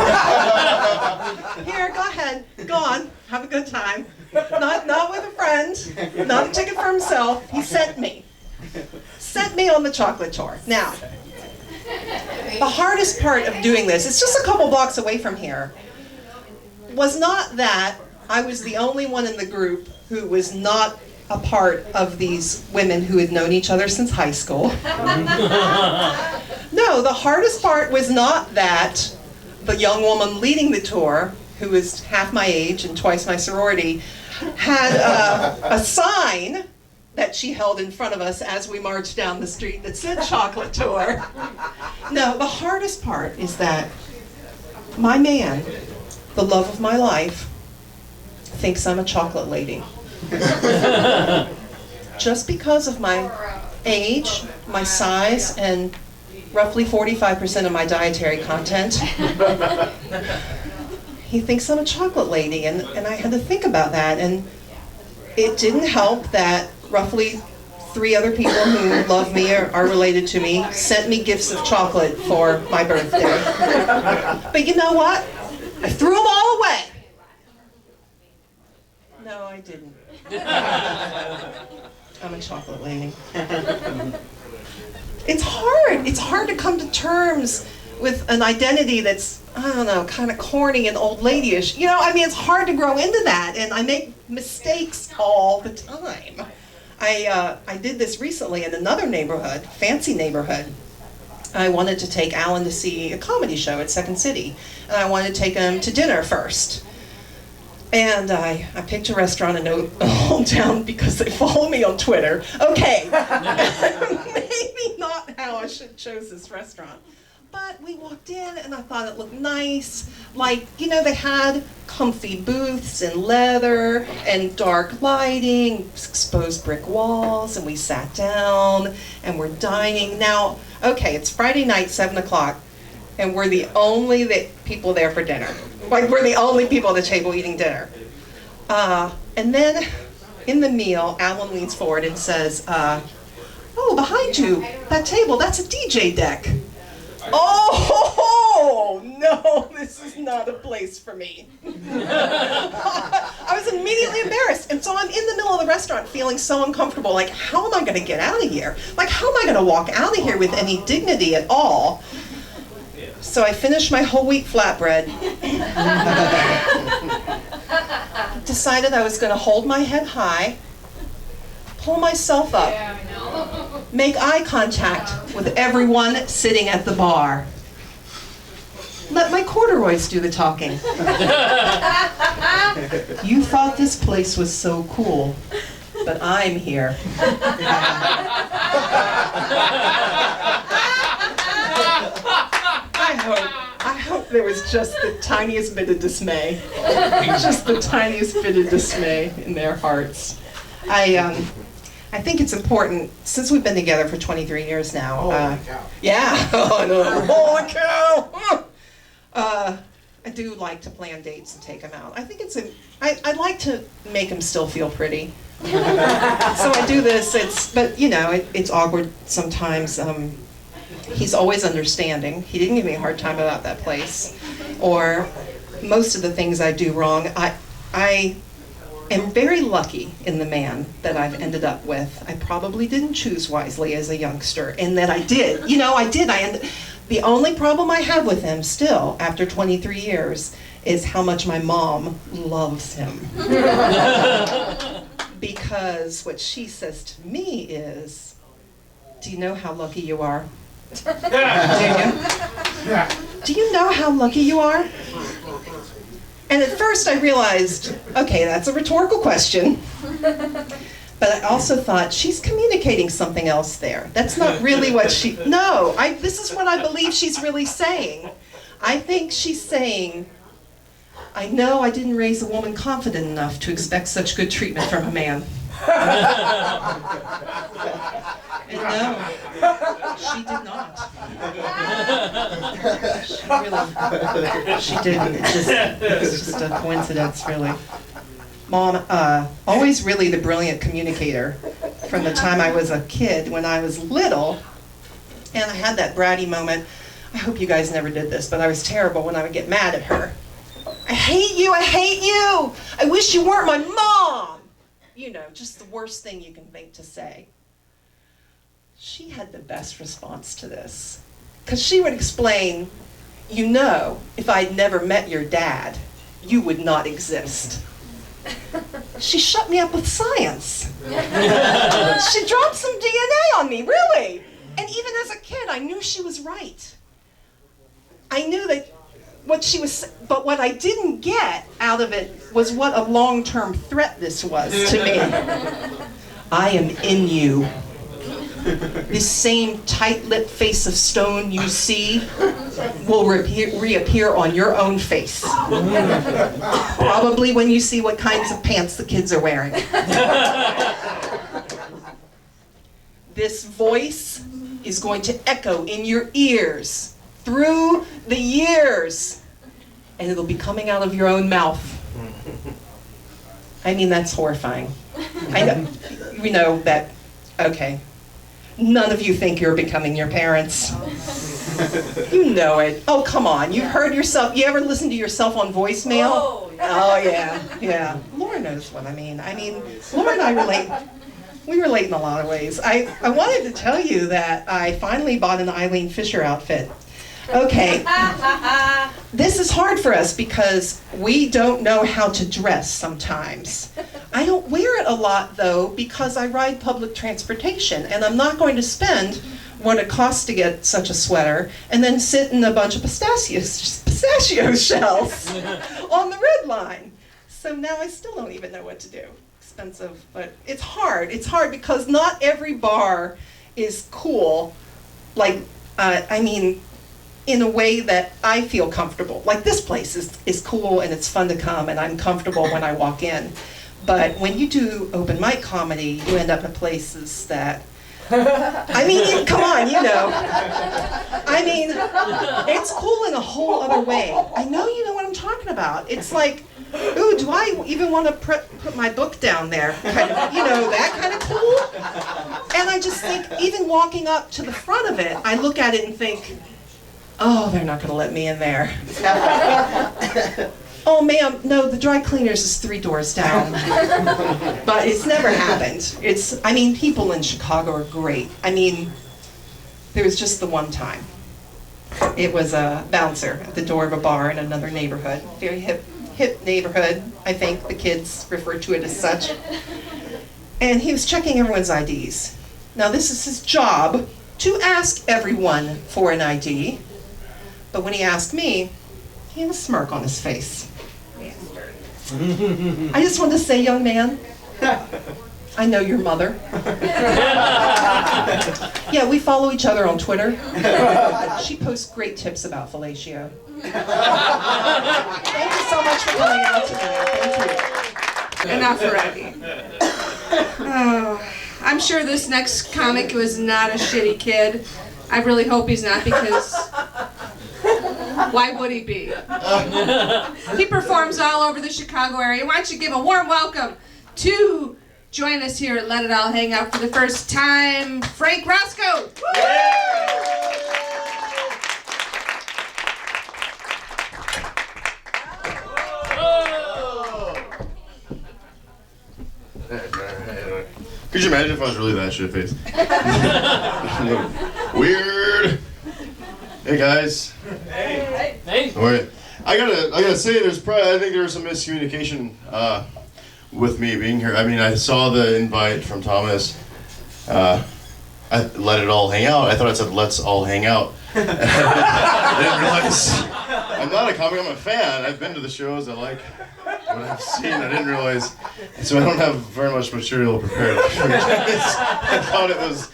Here, go ahead, go on, have a good time. Not with a friend, not a ticket for himself. He sent me on the chocolate tour. Now, the hardest part of doing this, it's just a couple blocks away from here, was not that I was the only one in the group who was not a part of these women who had known each other since high school. No, the hardest part was not that the young woman leading the tour, who was half my age and twice my sorority, had a sign that she held in front of us as we marched down the street that said chocolate tour. No, the hardest part is that my man, the love of my life, thinks I'm a chocolate lady. Just because of my age, my size, and roughly 45% of my dietary content, he thinks I'm a chocolate lady, and I had to think about that. And it didn't help that roughly 3 other people who love me or are related to me sent me gifts of chocolate for my birthday. But you know what? I threw them all away. No, I didn't. I'm a chocolate lady. It's hard. It's hard to come to terms with an identity that's, I don't know, kind of corny and old ladyish. You know, I mean, it's hard to grow into that, and I make mistakes all the time. I did this recently in another neighborhood, fancy neighborhood. I wanted to take Alan to see a comedy show at Second City, and I wanted to take him to dinner first. And I picked a restaurant in Old Town because they follow me on Twitter. Okay, maybe not how I should chose this restaurant. But we walked in and I thought it looked nice. Like, you know, they had comfy booths and leather and dark lighting, exposed brick walls, and we sat down and we're dining. Now, okay, it's Friday night, 7 o'clock, and we're the only people there for dinner. Like, we're the only people at the table eating dinner. And then in the meal, Alan leans forward and says, oh, behind you, that table, that's a DJ deck. Oh, no, this is not a place for me. I was immediately embarrassed. And so I'm in the middle of the restaurant feeling so uncomfortable. Like, how am I going to get out of here? Like, how am I going to walk out of here with any dignity at all? So I finished my whole wheat flatbread. Decided I was going to hold my head high, pull myself up, make eye contact with everyone sitting at the bar. Let my corduroys do the talking. You thought this place was so cool, but I'm here. I hope there was just the tiniest bit of dismay. Just the tiniest bit of dismay in their hearts. I think it's important, since we've been together for 23 years now. Holy cow. Yeah, oh no, holy cow! I do like to plan dates and take him out. I think I'd like to make him still feel pretty. So I do this, but you know, it's awkward sometimes. He's always understanding. He didn't give me a hard time about that place. Or most of the things I do wrong. I am very lucky in the man that I've ended up with. I probably didn't choose wisely as a youngster, and that I did. You know, I did. The only problem I have with him still, after 23 years, is how much my mom loves him. Because what she says to me is, do you know how lucky you are? Do you know how lucky you are? And at first I realized, okay, that's a rhetorical question. But I also thought, she's communicating something else there. That's not really what this is what I believe she's really saying. I think she's saying, I know I didn't raise a woman confident enough to expect such good treatment from a man. And no, she did not. She didn't. It's just a coincidence, really. Mom, always really the brilliant communicator from the time I was a kid, when I was little, and I had that bratty moment. I hope you guys never did this, but I was terrible when I would get mad at her. I hate you, I hate you! I wish you weren't my mom! You know, just the worst thing you can think to say. She had the best response to this. Because she would explain, you know, if I'd never met your dad, you would not exist. She shut me up with science. She dropped some DNA on me, really. And even as a kid, I knew she was right. I knew that but what I didn't get out of it was what a long-term threat this was to me. I am in you. This same tight-lipped face of stone you see will reappear on your own face. Probably when you see what kinds of pants the kids are wearing. This voice is going to echo in your ears through the years, and it'll be coming out of your own mouth. I mean, that's horrifying. I know, we know that, okay, none of you think you're becoming your parents. You know it. Oh, come on, you've heard yourself, you ever listen to yourself on voicemail? Oh, Oh, yeah. Laura knows what I mean. Laura and I relate. We relate in a lot of ways. I wanted to tell you that I finally bought an Eileen Fisher outfit. Okay, this is hard for us because we don't know how to dress sometimes. I don't wear it a lot though because I ride public transportation and I'm not going to spend what it costs to get such a sweater and then sit in a bunch of pistachio shells on the Red Line. So now I still don't even know what to do. Expensive, but it's hard. It's hard because not every bar is cool, like, in a way that I feel comfortable. Like this place is cool and it's fun to come and I'm comfortable when I walk in. But when you do open mic comedy, you end up in places that, come on, you know. It's cool in a whole other way. I know you know what I'm talking about. It's like, ooh, do I even want to put my book down there? Kind of, you know, that kind of cool. And I just think, even walking up to the front of it, I look at it and think, oh, they're not going to let me in there. Oh, ma'am, no, the dry cleaners is 3 doors down. But it's never happened. People in Chicago are great. There was just the one time. It was a bouncer at the door of a bar in another neighborhood. Very hip neighborhood, I think the kids refer to it as such. And he was checking everyone's IDs. Now, this is his job to ask everyone for an ID. But when he asked me, he had a smirk on his face. I just want to say, young man, I know your mother. Yeah, we follow each other on Twitter. She posts great tips about fellatio. Thank you so much for coming out tonight. Thank you. Enough already. Oh, I'm sure this next comic was not a shitty kid. I really hope he's not, because why would he be? He performs all over the Chicago area. Why don't you give a warm welcome to join us here at Let It All Hang Out for the first time, Frank Roscoe. Could you imagine if I was really that shit-faced? Weird. Hey guys. Hey. All right. I gotta say, I think there was some miscommunication with me being here. I saw the invite from Thomas. I let it all hang out. I thought it said let's all hang out. I didn't realize I'm not a comic. I'm a fan. I've been to the shows. I like what I've seen. I didn't realize, so I don't have very much material prepared. I thought it was,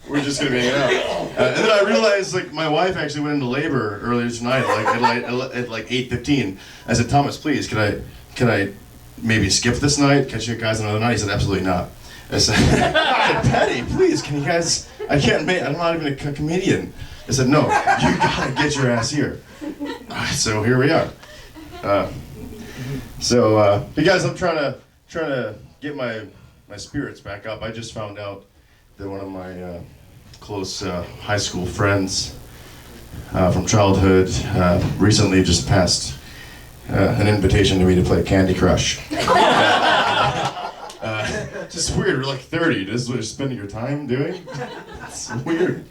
we're just gonna be hanging out. And then I realized, like, my wife actually went into labor earlier tonight, at 8:15. I said, Thomas, please, can I maybe skip this night? Catch you guys another night? He said, absolutely not. I said, Patty, please, can you guys? I'm not even a comedian. I said, no, you gotta get your ass here. So here we are. You guys, I'm trying to get my spirits back up. I just found out that one of my close high school friends from childhood recently just passed an invitation to me to play Candy Crush. Just weird. We're like 30. This is what you're spending your time doing? It's weird.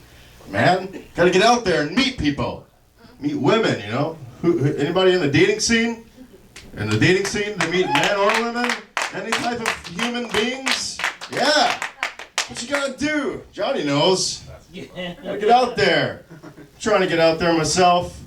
Man, gotta get out there and meet people. Meet women, you know? Anybody in the dating scene? In the dating scene to meet men or women? Any type of human beings? Yeah. What you gotta do? Johnny knows. Gotta get out there. I'm trying to get out there myself.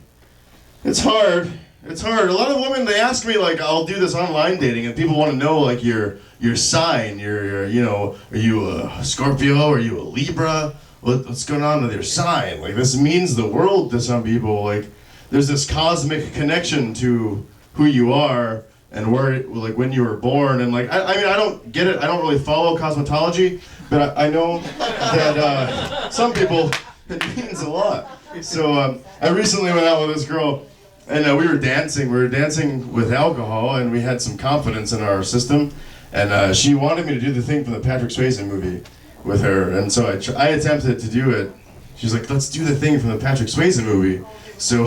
It's hard. It's hard. A lot of women, they ask me, like, I'll do this online dating, and people want to know, like, your sign. Are you a Scorpio? Are you a Libra? What's going on with your sign? Like, this means the world to some people. Like, there's this cosmic connection to who you are and where, like, when you were born. And, like, I don't get it. I don't really follow cosmetology, but I know that some people, it means a lot. So I recently went out with this girl, and we were dancing. We were dancing with alcohol, and we had some confidence in our system. And she wanted me to do the thing from the Patrick Swayze movie with her, and so I attempted to do it. She's like, let's do the thing from the Patrick Swayze movie. So,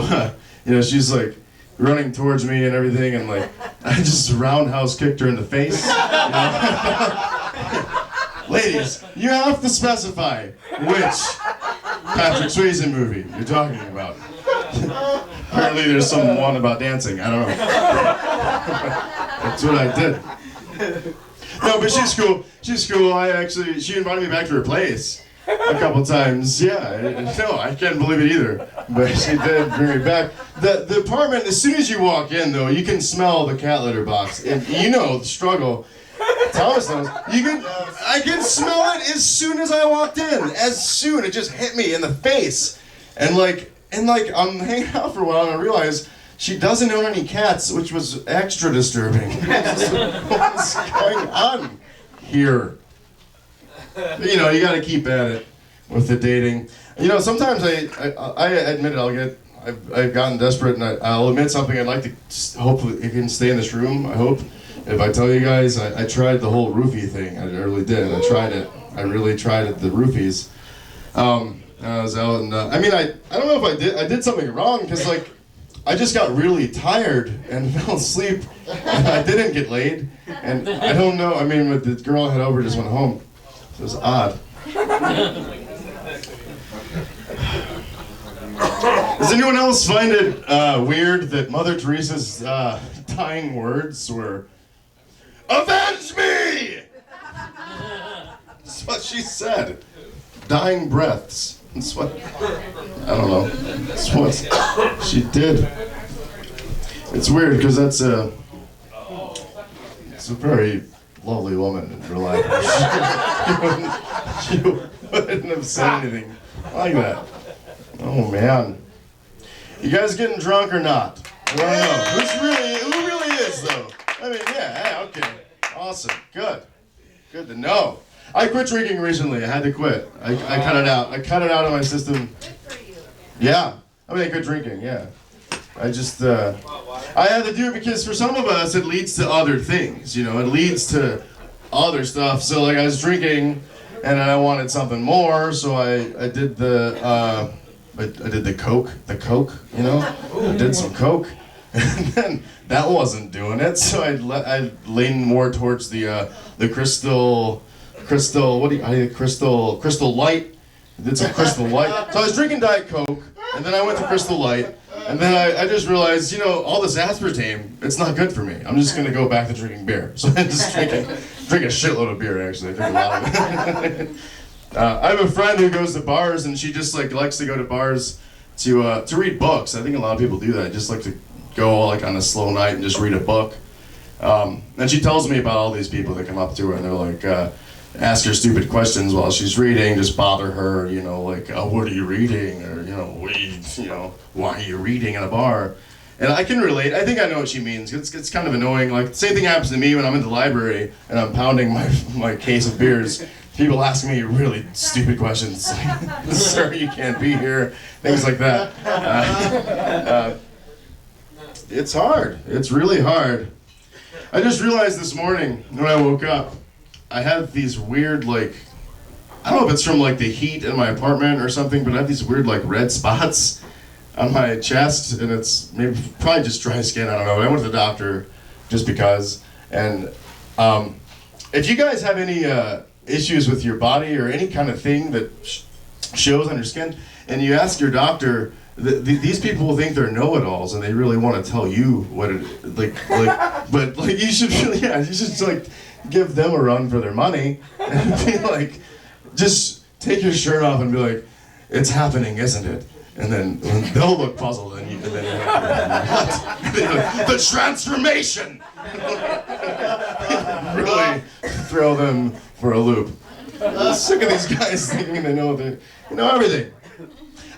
you know, she's like running towards me and everything, and like, I just roundhouse kicked her in the face. You know? Ladies, you have to specify which Patrick Swayze movie you're talking about. Apparently there's some one about dancing, I don't know. That's what I did. No, but she's cool. She's cool. She invited me back to her place a couple times. Yeah, no, I can't believe it either. But she did bring me back. The apartment, as soon as you walk in, though, you can smell the cat litter box. And you know the struggle. Thomas knows. I can smell it as soon as I walked in. As soon, it just hit me in the face. And like I'm hanging out for a while, and I realized she doesn't own any cats, which was extra disturbing. What's going on here? You know, you got to keep at it with the dating. You know, sometimes I admit it. I've gotten desperate, and I'll admit something. I'd like to hopefully it can stay in this room. I hope. If I tell you guys, I tried the whole roofie thing. I really did. I tried it. I really tried it. The roofies. I was out, and I mean, I don't know if I did something wrong, because like I just got really tired and fell asleep, and I didn't get laid, and I don't know. I mean, the girl I had over just went home. So it was odd. Does anyone else find it weird that Mother Teresa's dying words were, "Avenge me"? That's what she said. Dying breaths. That's what, I don't know. That's what she did. It's weird because it's a very lovely woman in real life. She wouldn't have said anything like that. Oh man. You guys getting drunk or not? I don't know. Who really is though? I mean, yeah, hey, okay. Awesome. Good to know. I quit drinking recently. I had to quit. I cut it out. I cut it out of my system. Good for you. Yeah. I mean, I quit drinking, yeah. I just, I had to do it because for some of us, it leads to other things, you know? It leads to other stuff. So, like, I was drinking, and then I wanted something more, so I did the coke, you know? I did some coke, and then that wasn't doing it, so I leaned more towards the crystal light. I did some Crystal Light. So I was drinking Diet Coke, and then I went to Crystal Light, and then I just realized, you know, all this aspartame, it's not good for me. I'm just gonna go back to drinking beer. So I just drink a shitload of beer, actually. I drink a lot of it. I have a friend who goes to bars, and she just like likes to go to bars to read books. I think a lot of people do that. Just like to go like on a slow night and just read a book. And she tells me about all these people that come up to her, and they're like, ask her stupid questions while she's reading, just bother her, you know, like, oh, what are you reading? Or, you know, why are you reading in a bar? And I can relate. I think I know what she means. It's kind of annoying. Like, the same thing happens to me when I'm in the library and I'm pounding my case of beers. People ask me really stupid questions, like, sir, you can't be here, things like that. It's hard. It's really hard. I just realized this morning when I woke up, I have these weird, like, I don't know if it's from like the heat in my apartment or something, but I have these weird like red spots on my chest, and it's probably just dry skin, I don't know. I went to the doctor just because. And if you guys have any issues with your body or any kind of thing that shows on your skin, and you ask your doctor, these people will think they're know-it-alls, and they really want to tell you what it but like you should really, yeah, you should like give them a run for their money and be like, just take your shirt off and be like, it's happening, isn't it? And then they'll look puzzled, and then you're like, what? And they're like, the transformation! Really throw them for a loop. I'm sick of these guys thinking they know everything.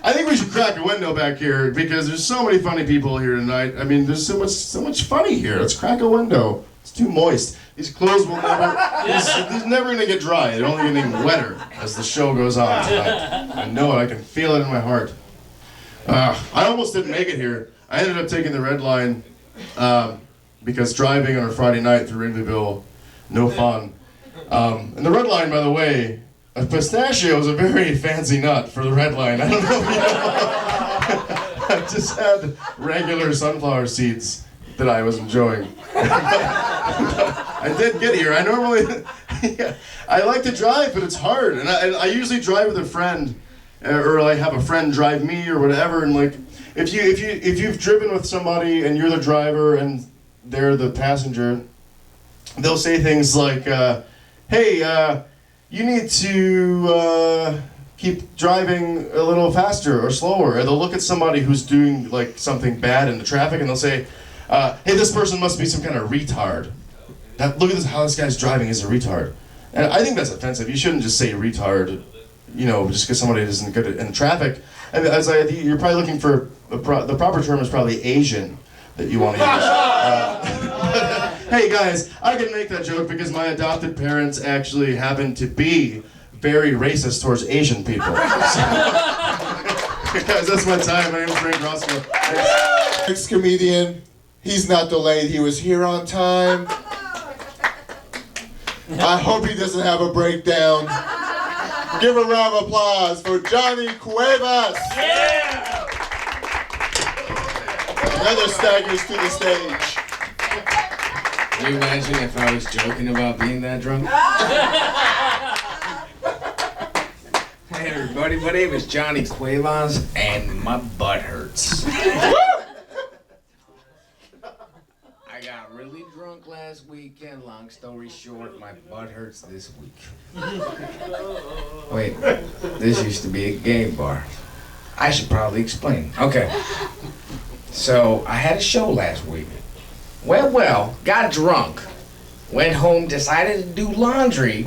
I think we should crack a window back here because there's so many funny people here tonight. I mean, there's so much funny here. Let's crack a window. It's too moist. These clothes will these never gonna get dry. They're only getting wetter as the show goes on tonight. I know it. I can feel it in my heart. I almost didn't make it here. I ended up taking the red line because driving on a Friday night through Wrigleyville No fun. And the red line, by the way, a pistachio is a very fancy nut for the red line. I don't know if you know. I just had regular sunflower seeds that I was enjoying. I did get here. I normally, yeah, I like to drive, but it's hard. And I usually drive with a friend, or I have a friend drive me or whatever. And like, if you've driven with somebody and you're the driver and they're the passenger, they'll say things like, "Hey, you need to keep driving a little faster or slower." Or they'll look at somebody who's doing like something bad in the traffic and they'll say, "Hey, this person must be some kind of retard. Look at this, how this guy's driving is a retard." And I think that's offensive. You shouldn't just say retard, you know, just because somebody isn't good in traffic. And you're probably looking for the proper term is probably Asian that you want to use. Hey guys, I can make that joke because my adopted parents actually happen to be very racist towards Asian people. Guys, that's my time. My name is Frank Roscoe. Next comedian, he's not delayed. He was here on time. I hope he doesn't have a breakdown. Give a round of applause for Johnny Cuevas. Yeah! Another staggers to the stage. Can you imagine if I was joking about being that drunk? Hey everybody, my name is Johnny Cuevas, and my butt hurts. I got really drunk last weekend. Long story short, my butt hurts this week. Wait, this used to be a gay bar. I should probably explain. Okay. So, I had a show last week. Well, got drunk. Went home, decided to do laundry.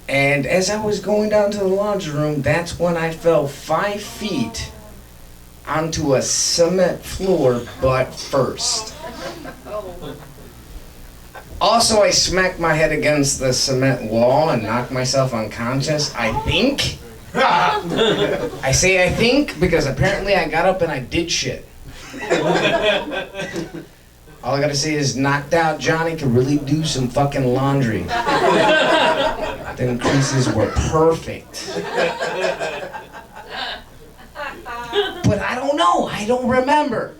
And as I was going down to the laundry room, that's when I fell 5 feet onto a cement floor butt first. Also, I smacked my head against the cement wall and knocked myself unconscious, I think. I say I think because apparently I got up and I did shit. All I gotta say is knocked out Johnny could really do some fucking laundry. The increases were perfect. But I don't know, I don't remember.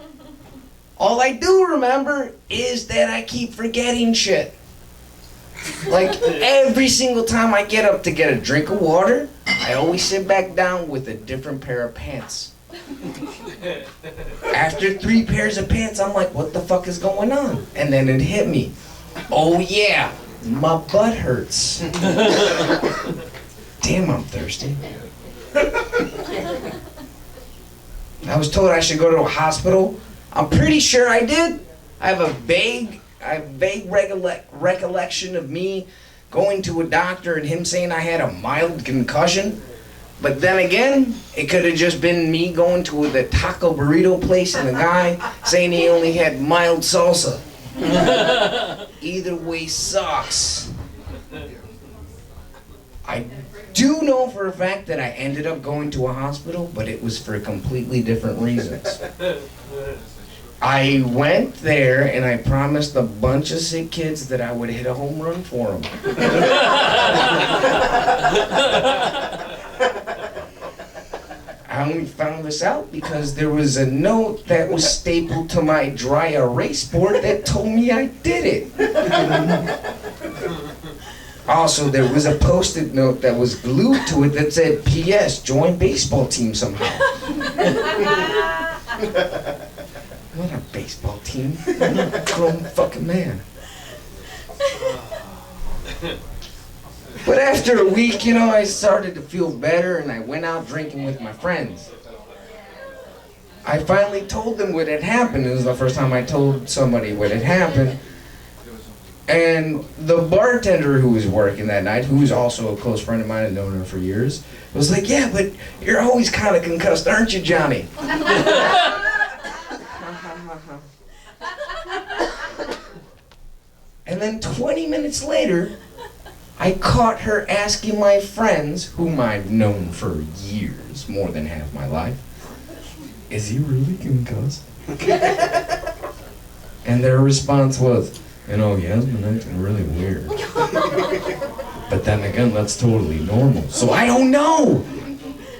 All I do remember is that I keep forgetting shit. Like every single time I get up to get a drink of water, I always sit back down with a different pair of pants. After 3 pairs of pants, I'm like, what the fuck is going on? And then it hit me. Oh yeah, my butt hurts. Damn, I'm thirsty. I was told I should go to a hospital. I'm pretty sure I did. I have a vague recollection of me going to a doctor and him saying I had a mild concussion. But then again, it could have just been me going to the taco burrito place and the guy saying he only had mild salsa. Either way sucks. I do know for a fact that I ended up going to a hospital, but it was for completely different reasons. I went there and I promised a bunch of sick kids that I would hit a home run for them. I only found this out because there was a note that was stapled to my dry erase board that told me I did it. Also, there was a post-it note that was glued to it that said, P.S. Join baseball team somehow. What a baseball team. I'm a grown fucking man. But after a week, you know, I started to feel better and I went out drinking with my friends. I finally told them what had happened. It was the first time I told somebody what had happened. And the bartender who was working that night, who was also a close friend of mine, I'd known her for years, was like, yeah, but you're always kind of concussed, aren't you, Johnny? And then 20 minutes later, I caught her asking my friends, whom I've known for years, more than half my life, is he really concussed? And their response was, You know, he has been acting really weird. But then again, that's totally normal. So I don't know.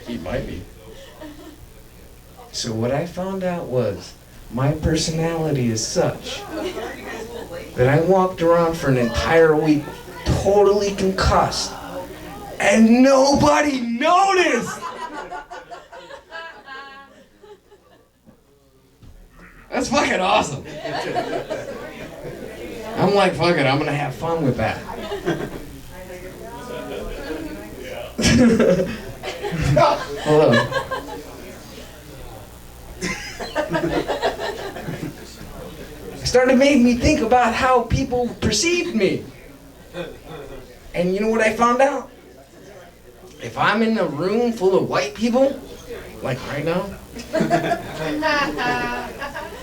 He might be. So what I found out was my personality is such that I walked around for an entire week totally concussed and nobody noticed. That's fucking awesome. I'm like, fuck it, I'm gonna have fun with that. Hello. It started making me think about how people perceived me. And you know what I found out? If I'm in a room full of white people, like right now,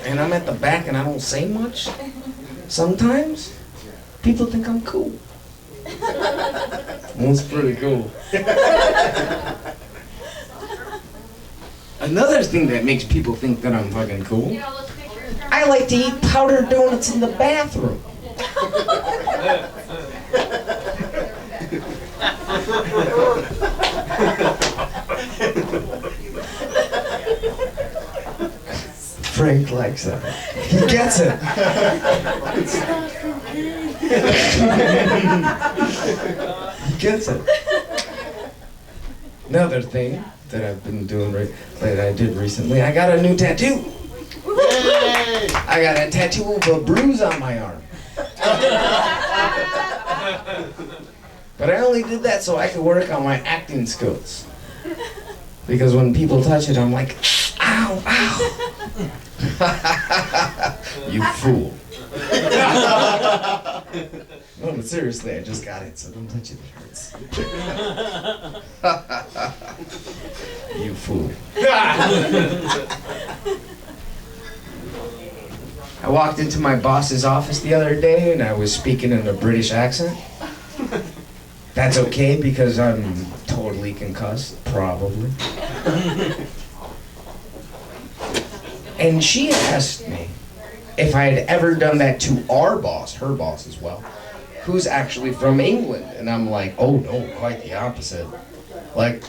and I'm at the back and I don't say much, sometimes people think I'm cool. That's pretty cool. Another thing that makes people think that I'm fucking cool, I like to eat powdered donuts in the bathroom. Frank likes that. He gets it. He gets it. Another thing that I've been doing that I did recently, I got a new tattoo. I got a tattoo of a bruise on my arm. But I only did that so I could work on my acting skills. Because when people touch it, I'm like, ow, ow. You fool. No, but seriously, I just got it, so don't touch it, it hurts. You fool. I walked into my boss's office the other day and I was speaking in a British accent. That's okay because I'm totally concussed, probably. And she asked me if I had ever done that to our boss, her boss as well, who's actually from England. And I'm like, oh no, quite the opposite. Like,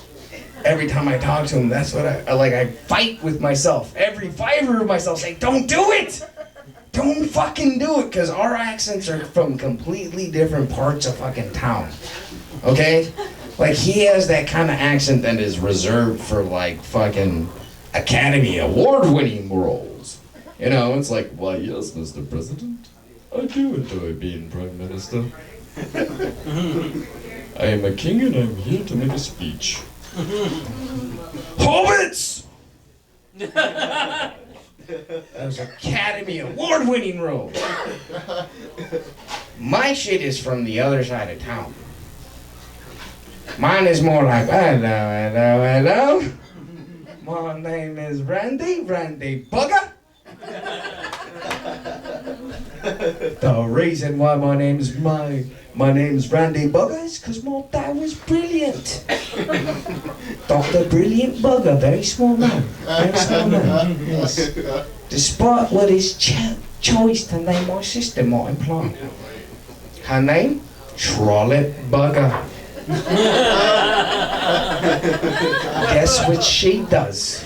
every time I talk to him, that's what I fight with myself. Every fiber of myself say, don't do it! Don't fucking do it, because our accents are from completely different parts of fucking town. Okay? Like, he has that kind of accent that is reserved for, like, fucking Academy Award-winning roles. You know, it's like, why, yes, Mr. President, I do enjoy being Prime Minister. I am a king and I'm here to make a speech. Hobbits! That was Academy Award-winning role. My shit is from the other side of town. Mine is more like, hello. My name is Randy Bugger. The reason why my name's Randy Bugger is because my dad was brilliant. Dr. Brilliant Bugger, very small man. Very small man, yes. Despite what his choice to name my sister might imply. Her name? Trollet Bugger. Guess what she does?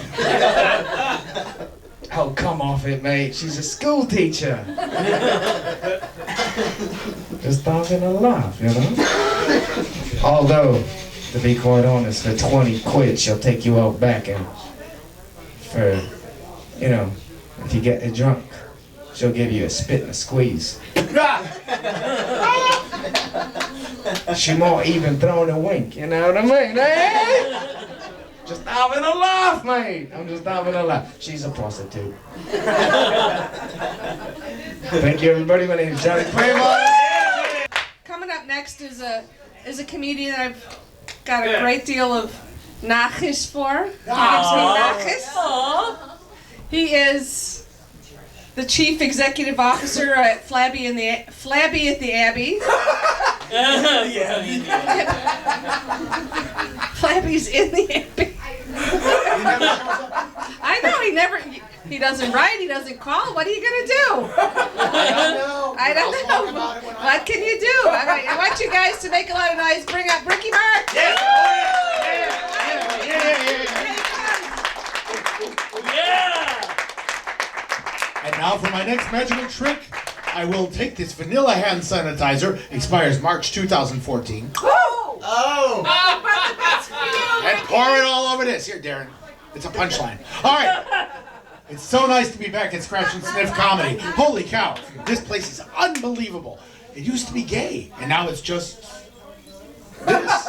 Oh, come off it, mate. She's a school teacher. Just having a laugh, you know? Although, to be quite honest, for 20 quid, she'll take you out back and for, you know, if you get drunk, she'll give you a spit and a squeeze. She might even throw in a wink, you know what I mean? Eh? Just having a laugh, mate. I'm just having a laugh. She's a prostitute. Thank you, everybody. My name is Johnny Quavo. Coming up next is a comedian I've got a great deal of nachis for. He gives me nachis. He is the chief executive officer at Flabby at the Abbey. Flabby's in the Abbey. I know, He doesn't write, he doesn't call. What are you going to do? I don't know. What can you do? I want you guys to make a lot of noise. Bring up Ricky Mark. Yeah. And now for my next magical trick, I will take this vanilla hand sanitizer, expires March 2014, and pour it all over this. Here, Darren. It's a punchline. All right. It's so nice to be back at Scratch and Sniff Comedy. Holy cow. This place is unbelievable. It used to be gay, and now it's just this,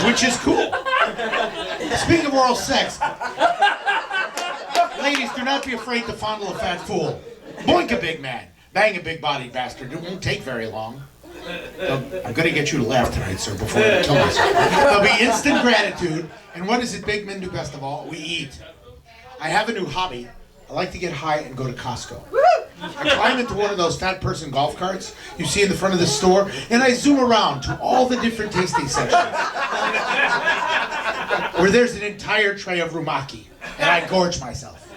which is cool. Speaking of oral sex, ladies, do not be afraid to fondle a fat fool. Boink a big man. Bang a big-bodied bastard. It won't take very long. I'm going to get you to laugh tonight, sir, before I kill myself. There'll be instant gratitude. And what is it big men do best of all? We eat. I have a new hobby. I like to get high and go to Costco. I climb into one of those fat person golf carts you see in the front of the store, and I zoom around to all the different tasting sections, where there's an entire tray of rumaki, and I gorge myself.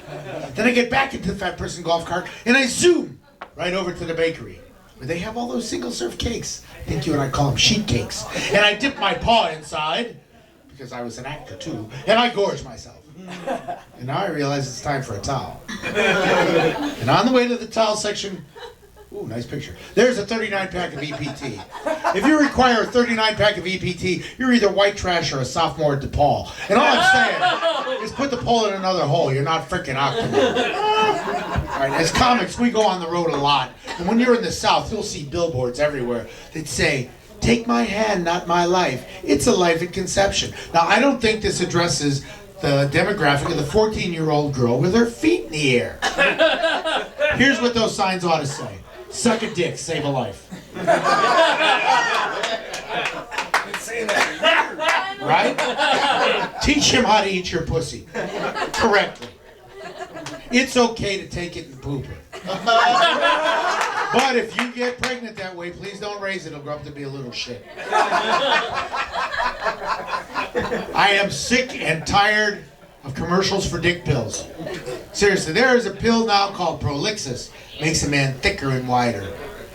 Then I get back into the fat person golf cart, and I zoom right over to the bakery, where they have all those single-serve cakes. I think you and I call them sheet cakes. And I dip my paw inside, because I was an actor too, and I gorge myself. And now I realize it's time for a towel. And on the way to the towel section, ooh, nice picture, there's a 39-pack of EPT. If you require a 39-pack of EPT, you're either white trash or a sophomore at DePaul. And all I'm saying is put the pole in another hole. You're not freaking Aquaman. All right, as comics, we go on the road a lot. And when you're in the South, you'll see billboards everywhere that say, "Take my hand, not my life. It's a life in conception." Now, I don't think this addresses the demographic of the 14-year-old girl with her feet in the air. Here's what those signs ought to say. Suck a dick, save a life. Right? Teach him how to eat your pussy correctly. It's okay to take it and poop it. But if you get pregnant that way, please don't raise it. It'll grow up to be a little shit. I am sick and tired of commercials for dick pills. Seriously, there is a pill now called Prolixis. Makes a man thicker and wider.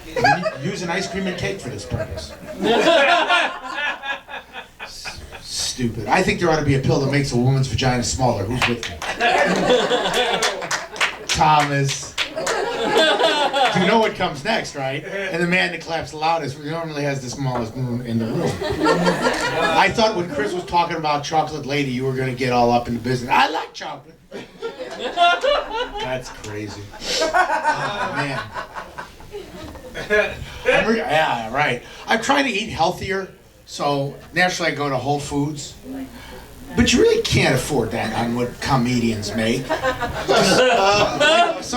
You use an ice cream and cake for this purpose. Stupid. I think there ought to be a pill that makes a woman's vagina smaller. Who's with me? Thomas. You know what comes next, right? And the man that claps loudest normally has the smallest in the room. I thought when Chris was talking about Chocolate Lady, you were going to get all up in the business. I like chocolate. That's crazy. Oh, man. Yeah, right. I'm trying to eat healthier, so naturally I go to Whole Foods. But you really can't afford that on what comedians make. So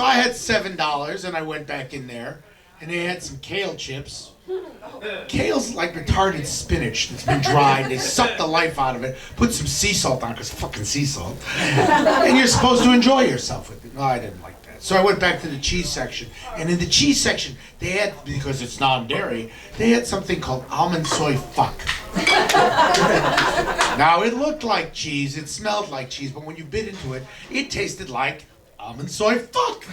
I had $7 and I went back in there and they had some kale chips. Kale's like retarded spinach that's been dried. They suck the life out of it, put some sea salt on, because fucking sea salt. And you're supposed to enjoy yourself with it. No, I didn't like that. So I went back to the cheese section. And in the cheese section, they had, because it's non-dairy, they had something called almond soy fuck. Now, it looked like cheese, it smelled like cheese, but when you bit into it, it tasted like almond soy fuck.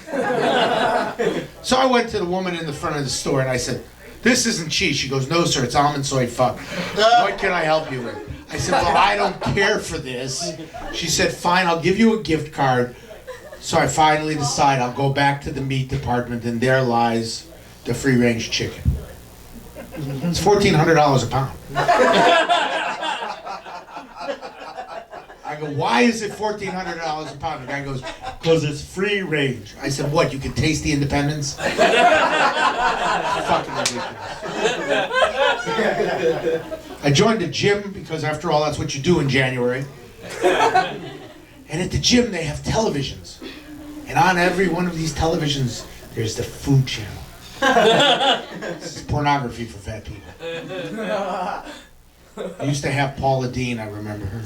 So I went to the woman in the front of the store and I said, "This isn't cheese." She goes, "No, sir, it's almond soy fuck. What can I help you with?" I said, "Well, I don't care for this." She said, "Fine, I'll give you a gift card." So I finally decide I'll go back to the meat department, and there lies the free-range chicken. It's $1,400 a pound. I go, "Why is it $1,400 a pound?" The guy goes, "Because it's free range." I said, "What, you can taste the independence?" Fucking ridiculous. I joined a gym because after all, that's what you do in January. And at the gym, they have televisions. And on every one of these televisions, there's the Food Channel. This is pornography for fat people. I used to have Paula Deen, I remember her.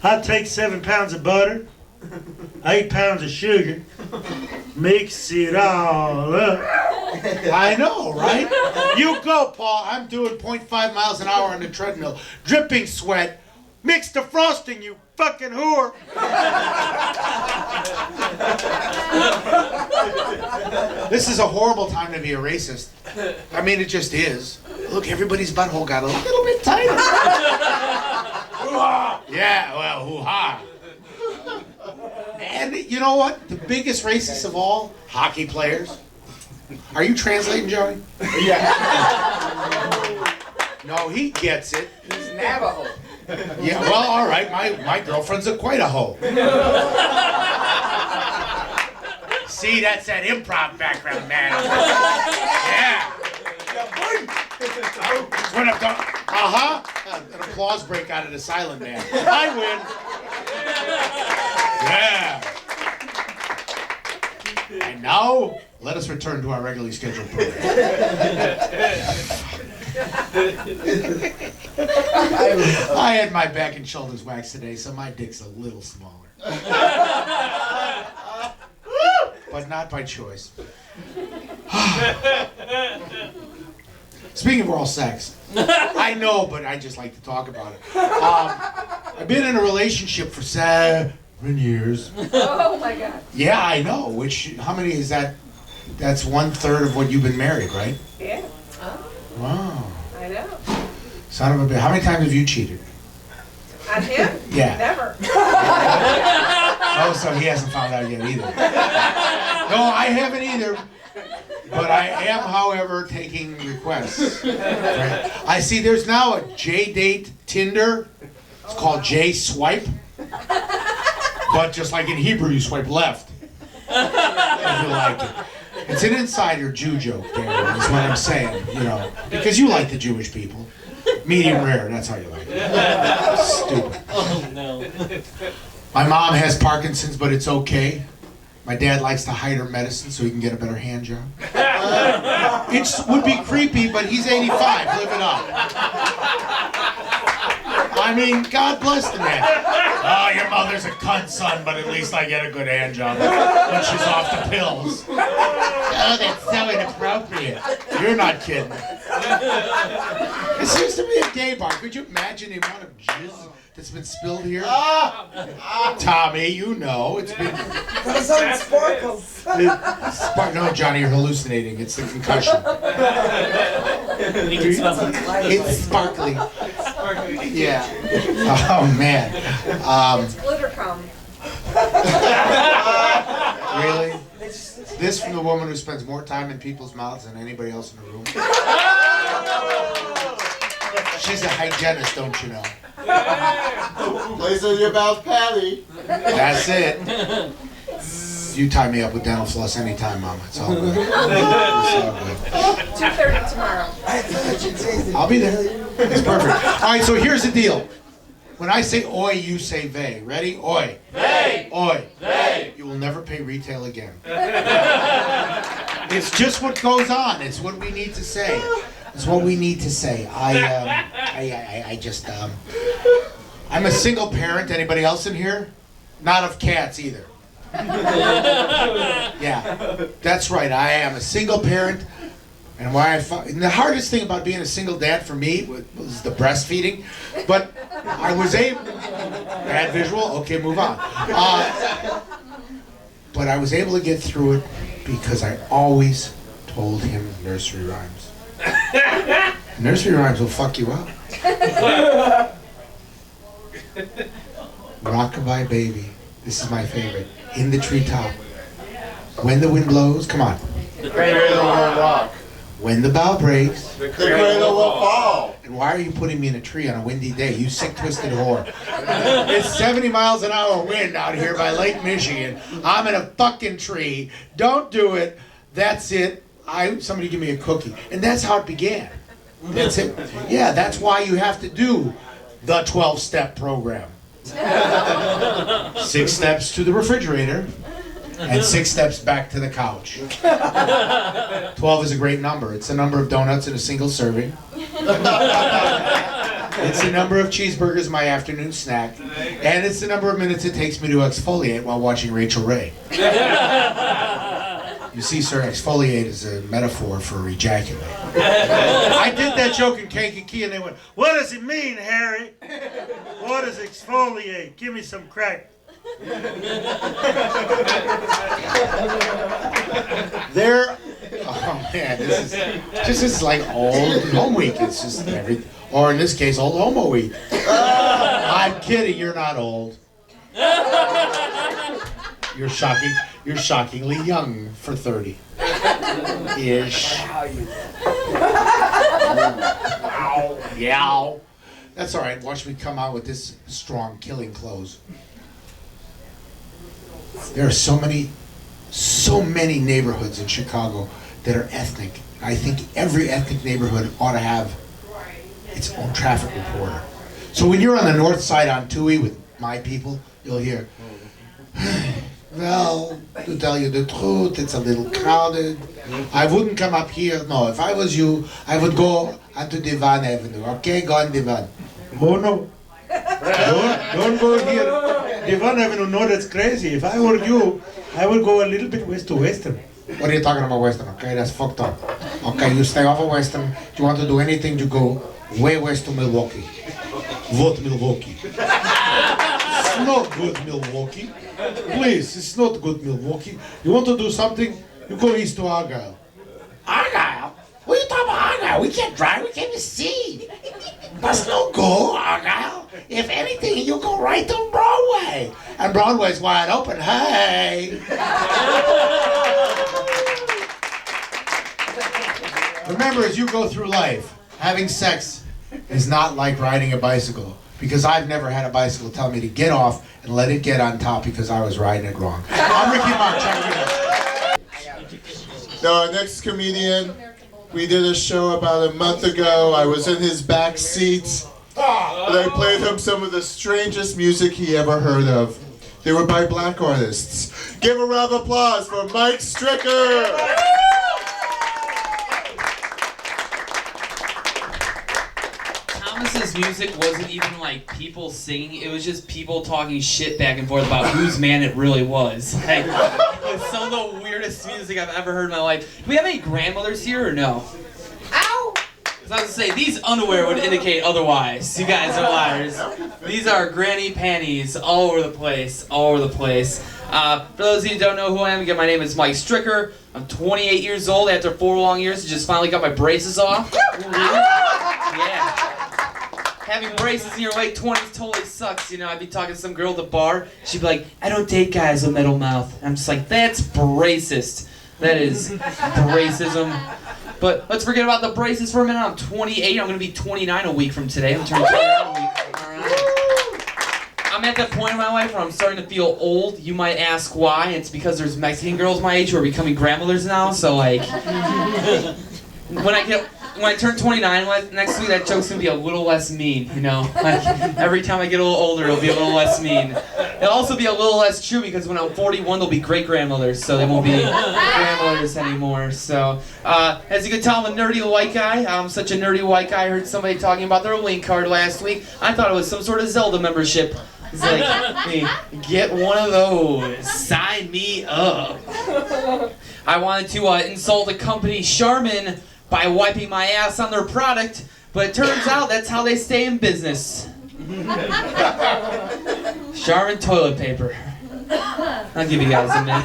"I take 7 pounds of butter, 8 pounds of sugar, mix it all up." I know, right? You go, Paul. I'm doing 0.5 miles an hour on the treadmill, dripping sweat, Mix the frosting, you fucking whore. This is a horrible time to be a racist. I mean, it just is. Look, everybody's butthole got a little bit tighter. Hoo-ha! Yeah, well, hoo-ha. And you know what? The biggest racist of all, hockey players. Are you translating, Joey? Yeah. No, he gets it. He's Navajo. Yeah, well, all right. My girlfriend's quite a hoe. See, that's that improv background, man. Yeah. When I've done, an applause break out of the silent man. I win. Yeah. And now, let us return to our regularly scheduled program. I had my back and shoulders waxed today, so my dick's a little smaller. But not by choice. Speaking of oral sex, I know, but I just like to talk about it. I've been in a relationship for 7 years. Oh my God. Yeah, I know. How many is that? That's 1/3 of what you've been married, right? Yeah. Oh, Wow. I know. Son of a bitch. How many times have you cheated? On him? Yeah. Never. Oh, so he hasn't found out yet either. No, I haven't either. But I am, however, taking requests. Right. I see there's now a J-Date Tinder. It's called J-Swipe. But just like in Hebrew, you swipe left. If you like it. It's an insider Jew joke, Darren, is what I'm saying, you know. Because you like the Jewish people. Medium rare, that's how you like it. Stupid. Oh no. My mom has Parkinson's, but it's okay. My dad likes to hide her medicine so he can get a better hand job. It would be creepy, but he's 85. Live it up. I mean, God bless the man. Oh, your mother's a cunt, son, but at least I get a good hand job when she's off the pills. Oh, that's so inappropriate. You're not kidding. It seems to be a gay bar. Could you imagine the amount of jizz that's been spilled here? Tommy, you know, it's been... Those aren't sparkles. No, Johnny, you're hallucinating. It's the concussion. You can smell it. It's sparkly. Yeah. Oh, man. It's glitter cum. Really? This from the woman who spends more time in people's mouths than anybody else in the room. She's a hygienist, don't you know? Place in your mouth, Patty. That's it. You tie me up with dental floss anytime, Mama. It's all good. It's all good. 2:30 tomorrow. I'll be there. It's perfect. All right, so here's the deal. When I say oi, you say vey. Ready? Oi. Hey! Oi. Hey! You will never pay retail again. It's just what goes on. It's what we need to say. It's what we need to say. I'm a single parent. Anybody else in here? Not of cats either. Yeah, that's right. I am a single parent. And and the hardest thing about being a single dad for me was the breastfeeding. But I was able... Bad visual? Okay, move on. But I was able to get through it because I always told him nursery rhymes. Nursery rhymes will fuck you up. Rockabye Baby. This is my favorite. In the treetop. When the wind blows, come on. The cradle will rock. When the bough breaks. The cradle will fall. And why are you putting me in a tree on a windy day, you sick, twisted whore? It's 70 miles an hour wind out here by Lake Michigan. I'm in a fucking tree. Don't do it. That's it. Somebody give me a cookie. And that's how it began. That's it. Yeah, that's why you have to do the 12-step program. 6 steps to the refrigerator. And 6 steps back to the couch. 12 is a great number. It's the number of donuts in a single serving. It's the number of cheeseburgers my afternoon snack. And it's the number of minutes it takes me to exfoliate while watching Rachel Ray. You see, sir, exfoliate is a metaphor for ejaculate. I did that joke in Kankakee and they went, "What does it mean, Harry? What is exfoliate? Give me some crack." There, oh man, this is like old home week. It's just or in this case, old homo week. I'm kidding. You're not old. You're shockingly young for 30. Ish. Yeah. That's all right. Watch me come out with this strong killing close. There are so many neighborhoods in Chicago that are ethnic. I think every ethnic neighborhood ought to have its own traffic reporter. So when you're on the north side on Toohey with my people, you'll hear, "Well, to tell you the truth, it's a little crowded. I wouldn't come up here. No, if I was you, I would go onto Divan Avenue. Okay, go on Divan." "Oh no. Don't go here. Divan Avenue, no, that's crazy. If I were you, I would go a little bit west to Western." "What are you talking about Western? Okay, that's fucked up. Okay, you stay off of Western. If you want to do anything, you go way west to Milwaukee. Vote Milwaukee. It's not good, Milwaukee. Please, it's not good, Milwaukee. You want to do something, you go east to Argyle." "Argyle? What are you talking about Argyle? We can't drive, we can't even see. Let's not go, Argyle. If anything, you go right to Broadway. And Broadway's wide open, hey." Remember, as you go through life, having sex is not like riding a bicycle. Because I've never had a bicycle tell me to get off and let it get on top because I was riding it wrong. I'm Ricky Mark, check it out. Now, our next comedian, we did a show about a month ago. I was in his back seat, and I played him some of the strangest music he ever heard of. They were by black artists. Give a round of applause for Mike Stricker! Thomas's music wasn't even like people singing, it was just people talking shit back and forth about whose man it really was. Like, it was some of the weirdest music I've ever heard in my life. Do we have any grandmothers here or no? Ow! Because I was gonna say, these underwear would indicate otherwise. You guys are liars. These are granny panties all over the place, all over the place. For those of you who don't know who I am, again, my name is Mike Stricker. I'm 28 years old after 4 long years. I just finally got my braces off. Yeah. Having braces in your late 20s totally sucks, you know. I'd be talking to some girl at the bar. She'd be like, "I don't date guys with metal mouth." And I'm just like, that's racist. That is racism. But let's forget about the braces for a minute. I'm 28. I'm going to be 29 a week from today. I'm turning 29 a week. All right. I'm at that point in my life where I'm starting to feel old. You might ask why. It's because there's Mexican girls my age who are becoming grandmothers now. So, like, when I turn 29 next week, that joke's gonna be a little less mean, you know? Like, every time I get a little older, it'll be a little less mean. It'll also be a little less true because when I'm 41, they'll be great-grandmothers, so they won't be grandmothers anymore. So, as you can tell, I'm a nerdy white guy. I'm such a nerdy white guy. I heard somebody talking about their link card last week. I thought it was some sort of Zelda membership. It's like, hey, get one of those. Sign me up. I wanted to insult the company Charmin by wiping my ass on their product, but it turns out that's how they stay in business. Charmin toilet paper. I'll give you guys a minute.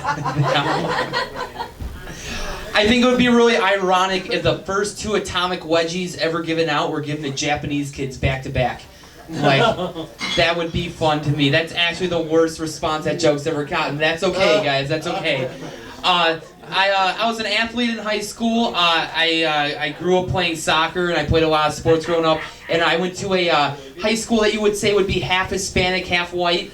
I think it would be really ironic if the first 2 atomic wedgies ever given out were given to Japanese kids back to back. Like, that would be fun to me. That's actually the worst response that joke's ever gotten. That's okay, guys. That's okay. I was an athlete in high school. I grew up playing soccer, and I played a lot of sports growing up. And I went to a high school that you would say would be half Hispanic, half white.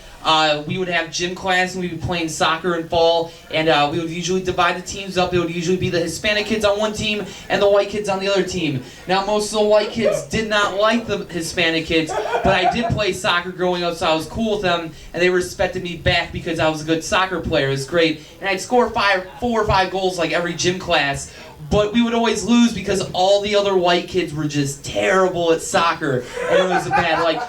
We would have gym class, and we'd be playing soccer in fall. And we would usually divide the teams up. It would usually be the Hispanic kids on one team and the white kids on the other team. Now, most of the white kids did not like the Hispanic kids, but I did play soccer growing up, so I was cool with them, and they respected me back because I was a good soccer player. It was great. And I'd score 4 or 5 goals like every gym class. But we would always lose because all the other white kids were just terrible at soccer. And it was bad. Like,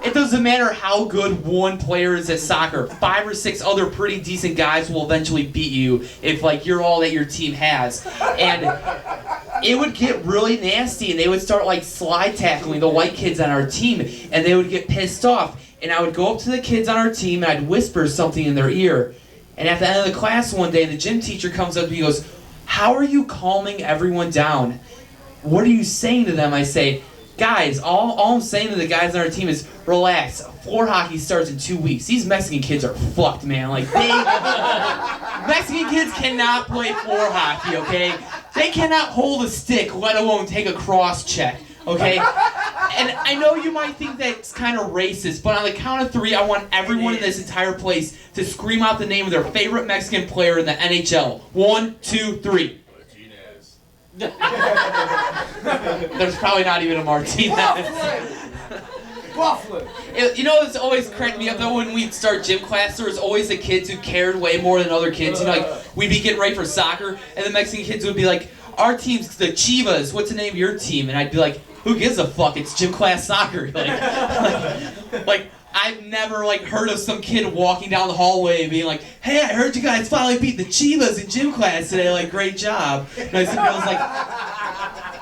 It doesn't matter how good one player is at soccer. 5 or 6 other pretty decent guys will eventually beat you if like you're all that your team has. And it would get really nasty, and they would start like slide tackling the white kids on our team, and they would get pissed off. And I would go up to the kids on our team, and I'd whisper something in their ear. And at the end of the class one day, the gym teacher comes up to me and goes, "How are you calming everyone down? What are you saying to them?" I say, "Guys, all I'm saying to the guys on our team is relax. Floor hockey starts in 2 weeks. These Mexican kids are fucked, man. Like, Mexican kids cannot play floor hockey, okay? They cannot hold a stick, let alone take a cross check, okay? And I know you might think that's kind of racist, but on the count of 3, I want everyone in this entire place to scream out the name of their favorite Mexican player in the NHL. 1, 2, 3. There's probably not even a Martinez. You know, it's always cracked me up though when we'd start gym class. There was always the kids who cared way more than other kids. You know, like we'd be getting ready for soccer, and the Mexican kids would be like, "Our team's the Chivas. What's the name of your team?" And I'd be like, "Who gives a fuck? It's gym class soccer." Like I've never like heard of some kid walking down the hallway being like, "Hey, I heard you guys finally beat the Chivas in gym class today. Like, great job." And I was like,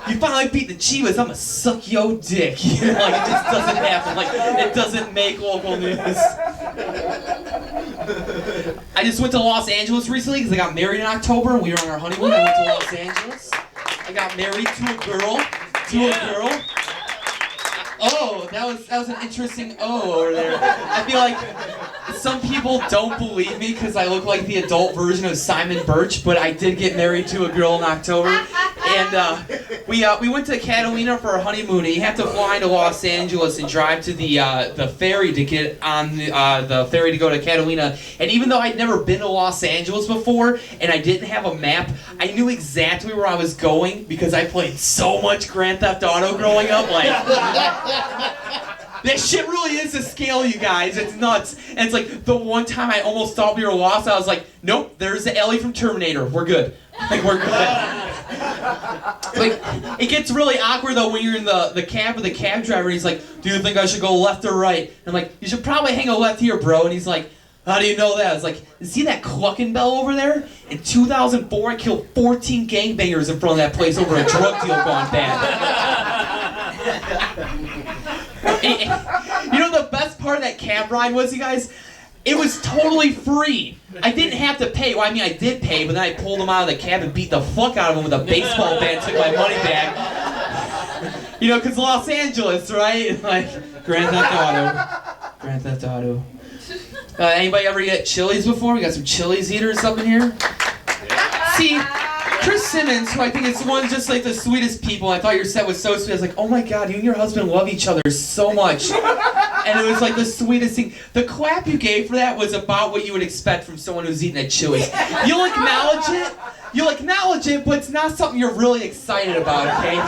"You finally beat the Chivas. I'm gonna suck your dick." You know, like it just doesn't happen. Like it doesn't make local news. I just went to Los Angeles recently because I got married in October and we were on our honeymoon. I went to Los Angeles. I got married to a girl. Oh, that was an interesting over there. I feel like some people don't believe me because I look like the adult version of Simon Birch, but I did get married to a girl in October, and we went to Catalina for our honeymoon. And you have to fly into Los Angeles and drive to the ferry to get on the ferry to go to Catalina. And even though I'd never been to Los Angeles before and I didn't have a map, I knew exactly where I was going because I played so much Grand Theft Auto growing up. Like. This shit really is a scale, you guys. It's nuts. And it's like the one time I almost thought we were lost, I was like, "Nope, there's the Ellie from Terminator. We're good." Like, we're good. Like, it gets really awkward though when you're in the cab with the cab driver and he's like, "Do you think I should go left or right?" And I'm like, "You should probably hang a left here, bro." And he's like, "How do you know that?" I was like, "See that Cluckin' Bell over there? In 2004, I killed 14 gangbangers in front of that place over a drug deal gone bad." You know the best part of that cab ride was, you guys? It was totally free. I didn't have to pay. Well, I mean, I did pay, but then I pulled him out of the cab and beat the fuck out of him with a baseball bat and took my money back. You know, because Los Angeles, right? Like, Grand Theft Auto. Anybody ever get Chili's before? We got some Chili's eaters up in here. See, Chris Simmons, who I think is one just like the sweetest people. I thought your set was so sweet. I was like, "Oh my God, you and your husband love each other so much." And it was like the sweetest thing. The clap you gave for that was about what you would expect from someone who's eating at Chili's. You'll acknowledge it, but it's not something you're really excited about, okay?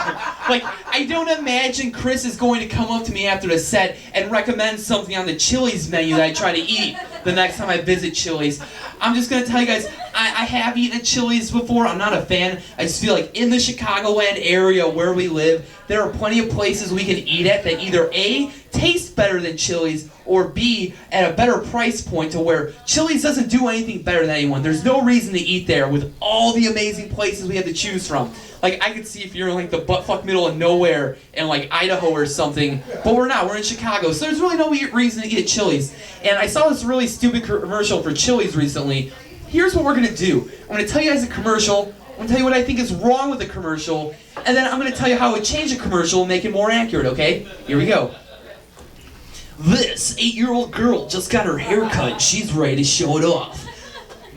Like, I don't imagine Chris is going to come up to me after the set and recommend something on the Chili's menu that I try to eat the next time I visit Chili's. I'm just going to tell you guys, I have eaten at Chili's before. I'm not a fan. I just feel like in the Chicagoland area where we live, there are plenty of places we can eat at that either A, taste better than Chili's, or B, at a better price point to where Chili's doesn't do anything better than anyone. There's no reason to eat there with all the amazing places we have to choose from. Like, I could see if you're in like the buttfuck middle of nowhere in like Idaho or something, but we're not. We're in Chicago, so there's really no reason to eat at Chili's. And I saw this really stupid commercial for Chili's recently. Here's what we're gonna do. I'm gonna tell you guys a commercial. I'm gonna tell you what I think is wrong with the commercial, and then I'm gonna tell you how I would change the commercial and make it more accurate, okay? Here we go. This 8-year-old girl just got her hair cut and she's ready to show it off.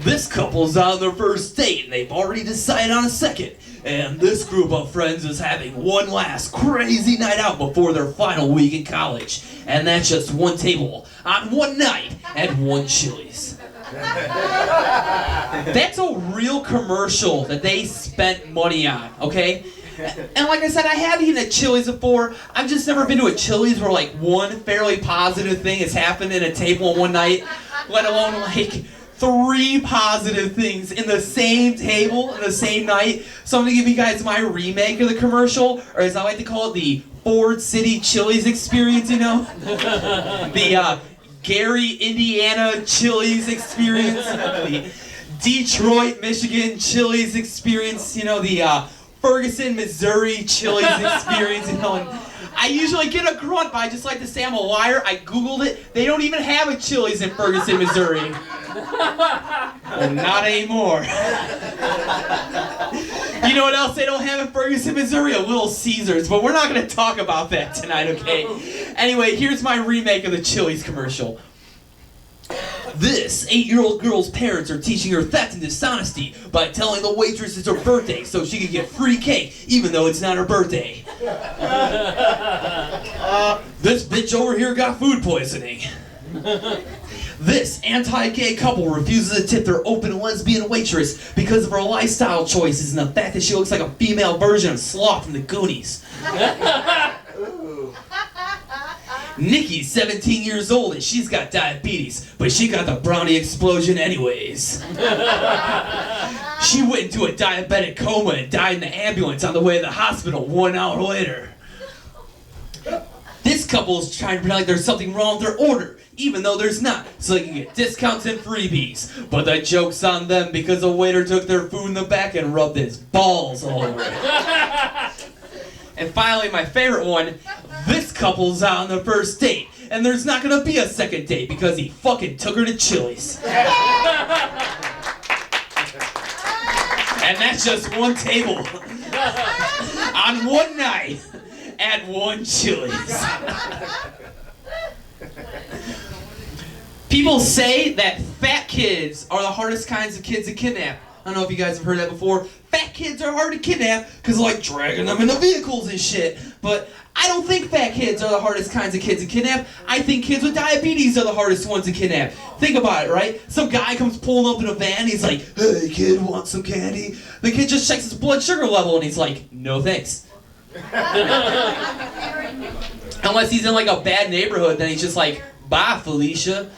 This couple's on their first date and they've already decided on a second. And this group of friends is having one last crazy night out before their final week in college. And that's just one table, on one night, at one Chili's. That's a real commercial that they spent money on, okay? And like I said, I have eaten at Chili's before. I've just never been to a Chili's where like one fairly positive thing has happened in a table in one night, let alone like 3 positive things in the same table in the same night. So I'm gonna give you guys my remake of the commercial, or as I like to call it, the Ford City Chili's experience, you know? The Gary, Indiana Chili's experience. The Detroit, Michigan Chili's experience. You know, the Ferguson, Missouri Chili's experience. You know, and I usually get a grunt, but I just like to say I'm a liar. I Googled it. They don't even have a Chili's in Ferguson, Missouri. Well, not anymore. You know what else they don't have in Ferguson, Missouri? A Little Caesars, but we're not going to talk about that tonight, okay? Anyway, here's my remake of the Chili's commercial. This 8-year-old girl's parents are teaching her theft and dishonesty by telling the waitress it's her birthday so she can get free cake even though it's not her birthday. This bitch over here got food poisoning. This anti-gay couple refuses to tip their open lesbian waitress because of her lifestyle choices and the fact that she looks like a female version of Sloth from the Goonies. Nikki's 17 years old and she's got diabetes, but she got the brownie explosion anyways. She went into a diabetic coma and died in the ambulance on the way to the hospital 1 hour later. This couple is trying to pretend like there's something wrong with their order, even though there's not, so they can get discounts and freebies. But the joke's on them because the waiter took their food in the back and rubbed his balls all over it. And finally, my favorite one, this couple's out on their first date, and there's not gonna be a second date because he fucking took her to Chili's. And that's just one table. On one night, at one Chili's. People say that fat kids are the hardest kinds of kids to kidnap. I don't know if you guys have heard that before. Fat kids are hard to kidnap because like dragging them into vehicles and shit. But I don't think fat kids are the hardest kinds of kids to kidnap. I think kids with diabetes are the hardest ones to kidnap. Think about it, right? Some guy comes pulling up in a van, he's like, "Hey kid, want some candy?" The kid just checks his blood sugar level and he's like, "No thanks." Unless he's in like a bad neighborhood, then he's just like, "Bye, Felicia."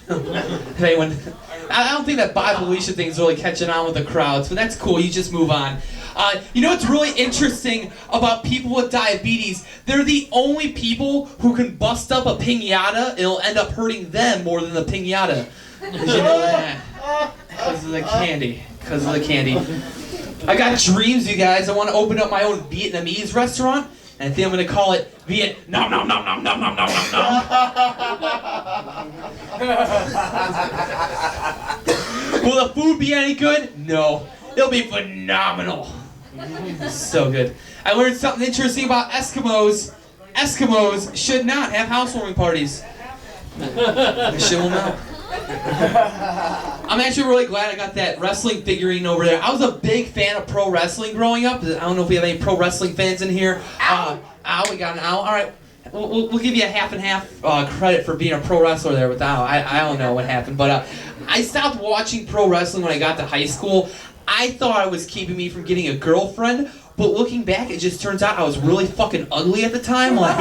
I don't think that "Bye, Felicia" thing's really catching on with the crowds, but that's cool. You just move on. You know what's really interesting about people with diabetes? They're the only people who can bust up a piñata and it'll end up hurting them more than the piñata. Did you know that? Because of the candy. Because of the candy. I got dreams, you guys. I want to open up my own Vietnamese restaurant. And I think I'm going to call it Viet Nom Nom Nom Nom Nom Nom Nom Nom Nom. Will the food be any good? No. It'll be phenomenal. So good. I learned something interesting about Eskimos. Eskimos should not have housewarming parties. They should not. I'm actually really glad I got that wrestling figurine over there. I was a big fan of pro wrestling growing up. I don't know if we have any pro wrestling fans in here. Ow, we got an owl. All right, we'll give you a half and half credit for being a pro wrestler there with the owl. I don't know what happened, but I stopped watching pro wrestling when I got to high school. I thought it was keeping me from getting a girlfriend. But looking back, it just turns out I was really fucking ugly at the time. Like,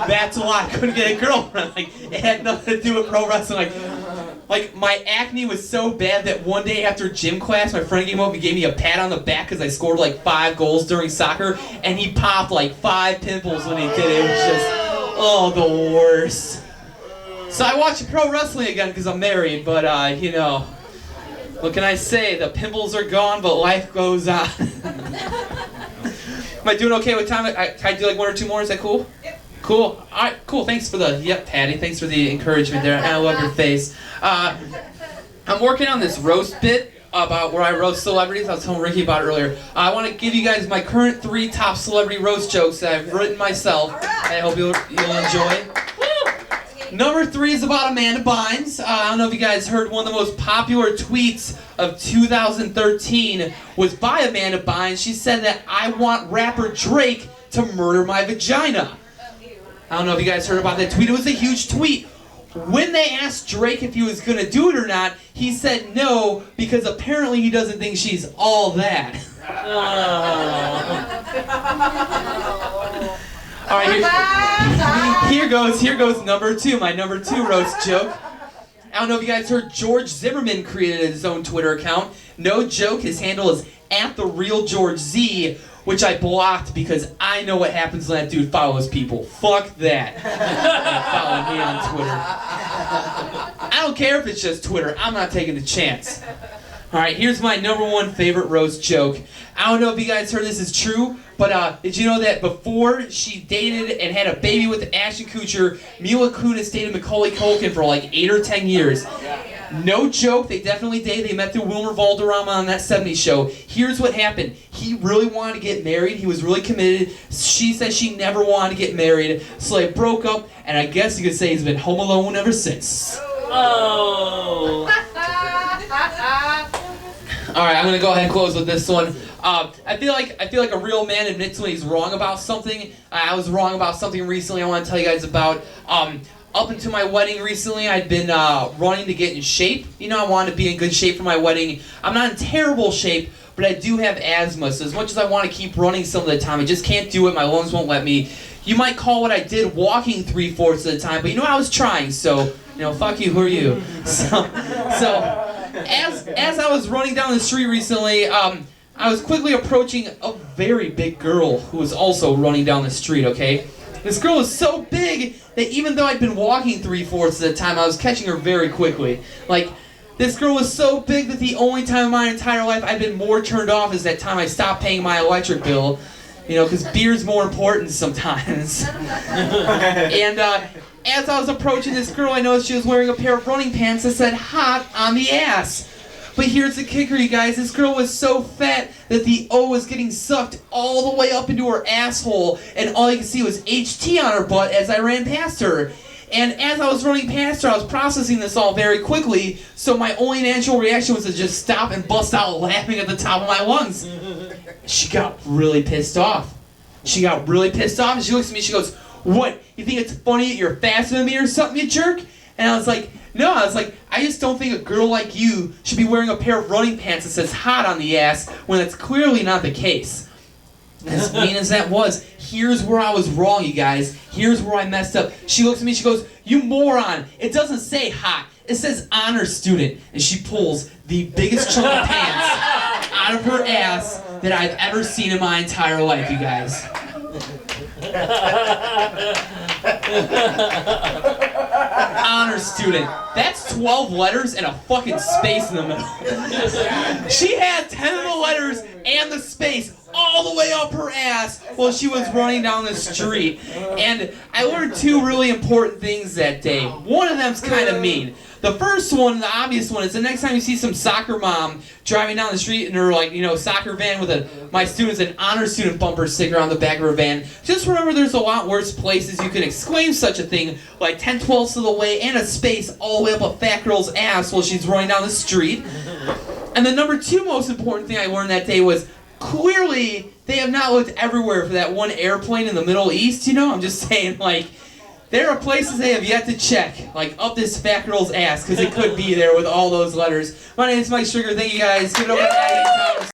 that's a lot. I couldn't get a girlfriend. Like, it had nothing to do with pro wrestling. Like my acne was so bad that one day after gym class, my friend came up and gave me a pat on the back because I scored like 5 goals during soccer, and he popped like 5 pimples when he did it. It was just, oh, the worst. So I watch pro wrestling again because I'm married, but you know, what can I say? The pimples are gone, but life goes on. Am I doing okay with time? Can I do like 1 or 2 more? Is that cool? Yep. Cool. All right, cool. Thanks for the, Patty. Thanks for the encouragement there. I love your face. I'm working on this roast bit about where I roast celebrities. I was telling Ricky about it earlier. I want to give you guys my current 3 top celebrity roast jokes that I've written myself. I hope you'll enjoy. Number 3 is about Amanda Bynes. I don't know if you guys heard, one of the most popular tweets of 2013 was by Amanda Bynes. She said that I want rapper Drake to murder my vagina. I don't know if you guys heard about that tweet. It was a huge tweet. When they asked Drake if he was going to do it or not, he said no, because apparently he doesn't think she's all that. All right, here goes number 2, my number 2 roast joke. I don't know if you guys heard, George Zimmerman created his own Twitter account. No joke, his handle is @TheRealGeorgeZ. which I blocked because I know what happens when that dude follows people. Fuck that. Follow me on Twitter. I don't care if it's just Twitter. I'm not taking the chance. All right, here's my #1 favorite roast joke. I don't know if you guys heard this is true, but did you know that before she dated and had a baby with Ashton Kutcher, Mila Kunis dated Macaulay Culkin for like 8 or 10 years? No joke, they definitely dated. They met through Wilmer Valderrama on that 70s show. Here's what happened. He really wanted to get married. He was really committed. She said she never wanted to get married. So they broke up, and I guess you could say he's been home alone ever since. Oh. All right, I'm gonna go ahead and close with this one. I feel like a real man admits when he's wrong about something. I was wrong about something recently. I want to tell you guys about. Up until my wedding recently, I'd been running to get in shape. You know, I wanted to be in good shape for my wedding. I'm not in terrible shape, but I do have asthma. So as much as I want to keep running some of the time, I just can't do it. My lungs won't let me. You might call what I did walking 3/4 of the time, but you know I was trying. So fuck you. Who are you? So as I was running down the street recently, I was quickly approaching a very big girl who was also running down the street. Okay. This girl was so big that even though I'd been walking 3/4 of the time, I was catching her very quickly. Like, this girl was so big that the only time in my entire life I've been more turned off is that time I stopped paying my electric bill. Because beer's more important sometimes. And as I was approaching this girl, I noticed she was wearing a pair of running pants that said "hot" on the ass. But here's the kicker, you guys. This girl was so fat that the O was getting sucked all the way up into her asshole, and all you could see was HT on her butt as I ran past her. And as I was running past her, I was processing this all very quickly, so my only natural reaction was to just stop and bust out laughing at the top of my lungs. She got really pissed off. And she looks at me, she goes, "What, you think it's funny that you're faster than me or something, you jerk?" And I was like, no, I just don't think a girl like you should be wearing a pair of running pants that says "hot" on the ass when that's clearly not the case. As mean as that was, here's where I was wrong, you guys. Here's where I messed up. She looks at me, she goes, "You moron, it doesn't say hot, it says honor student." And she pulls the biggest chunk of pants out of her ass that I've ever seen in my entire life, you guys. Honor student. That's 12 letters and a fucking space in the middle. She had 10 of the letters and the space all the way up her ass while she was running down the street. And I learned 2 really important things that day. One of them's kind of mean. The first one, the obvious one, is the next time you see some soccer mom driving down the street in her, soccer van with "My student's an honor student" bumper sticker on the back of her van, just remember there's a lot worse places you can exclaim such a thing, like 10/12 of the way and a space all the way up a fat girl's ass while she's running down the street. And the number 2 most important thing I learned that day was, clearly they have not looked everywhere for that one airplane in the Middle East, I'm just saying, there are places they have yet to check, up this fat girl's ass, because it could be there with all those letters. My name is Mike Stricker. Thank you guys. Give it up for Maggie Thomas.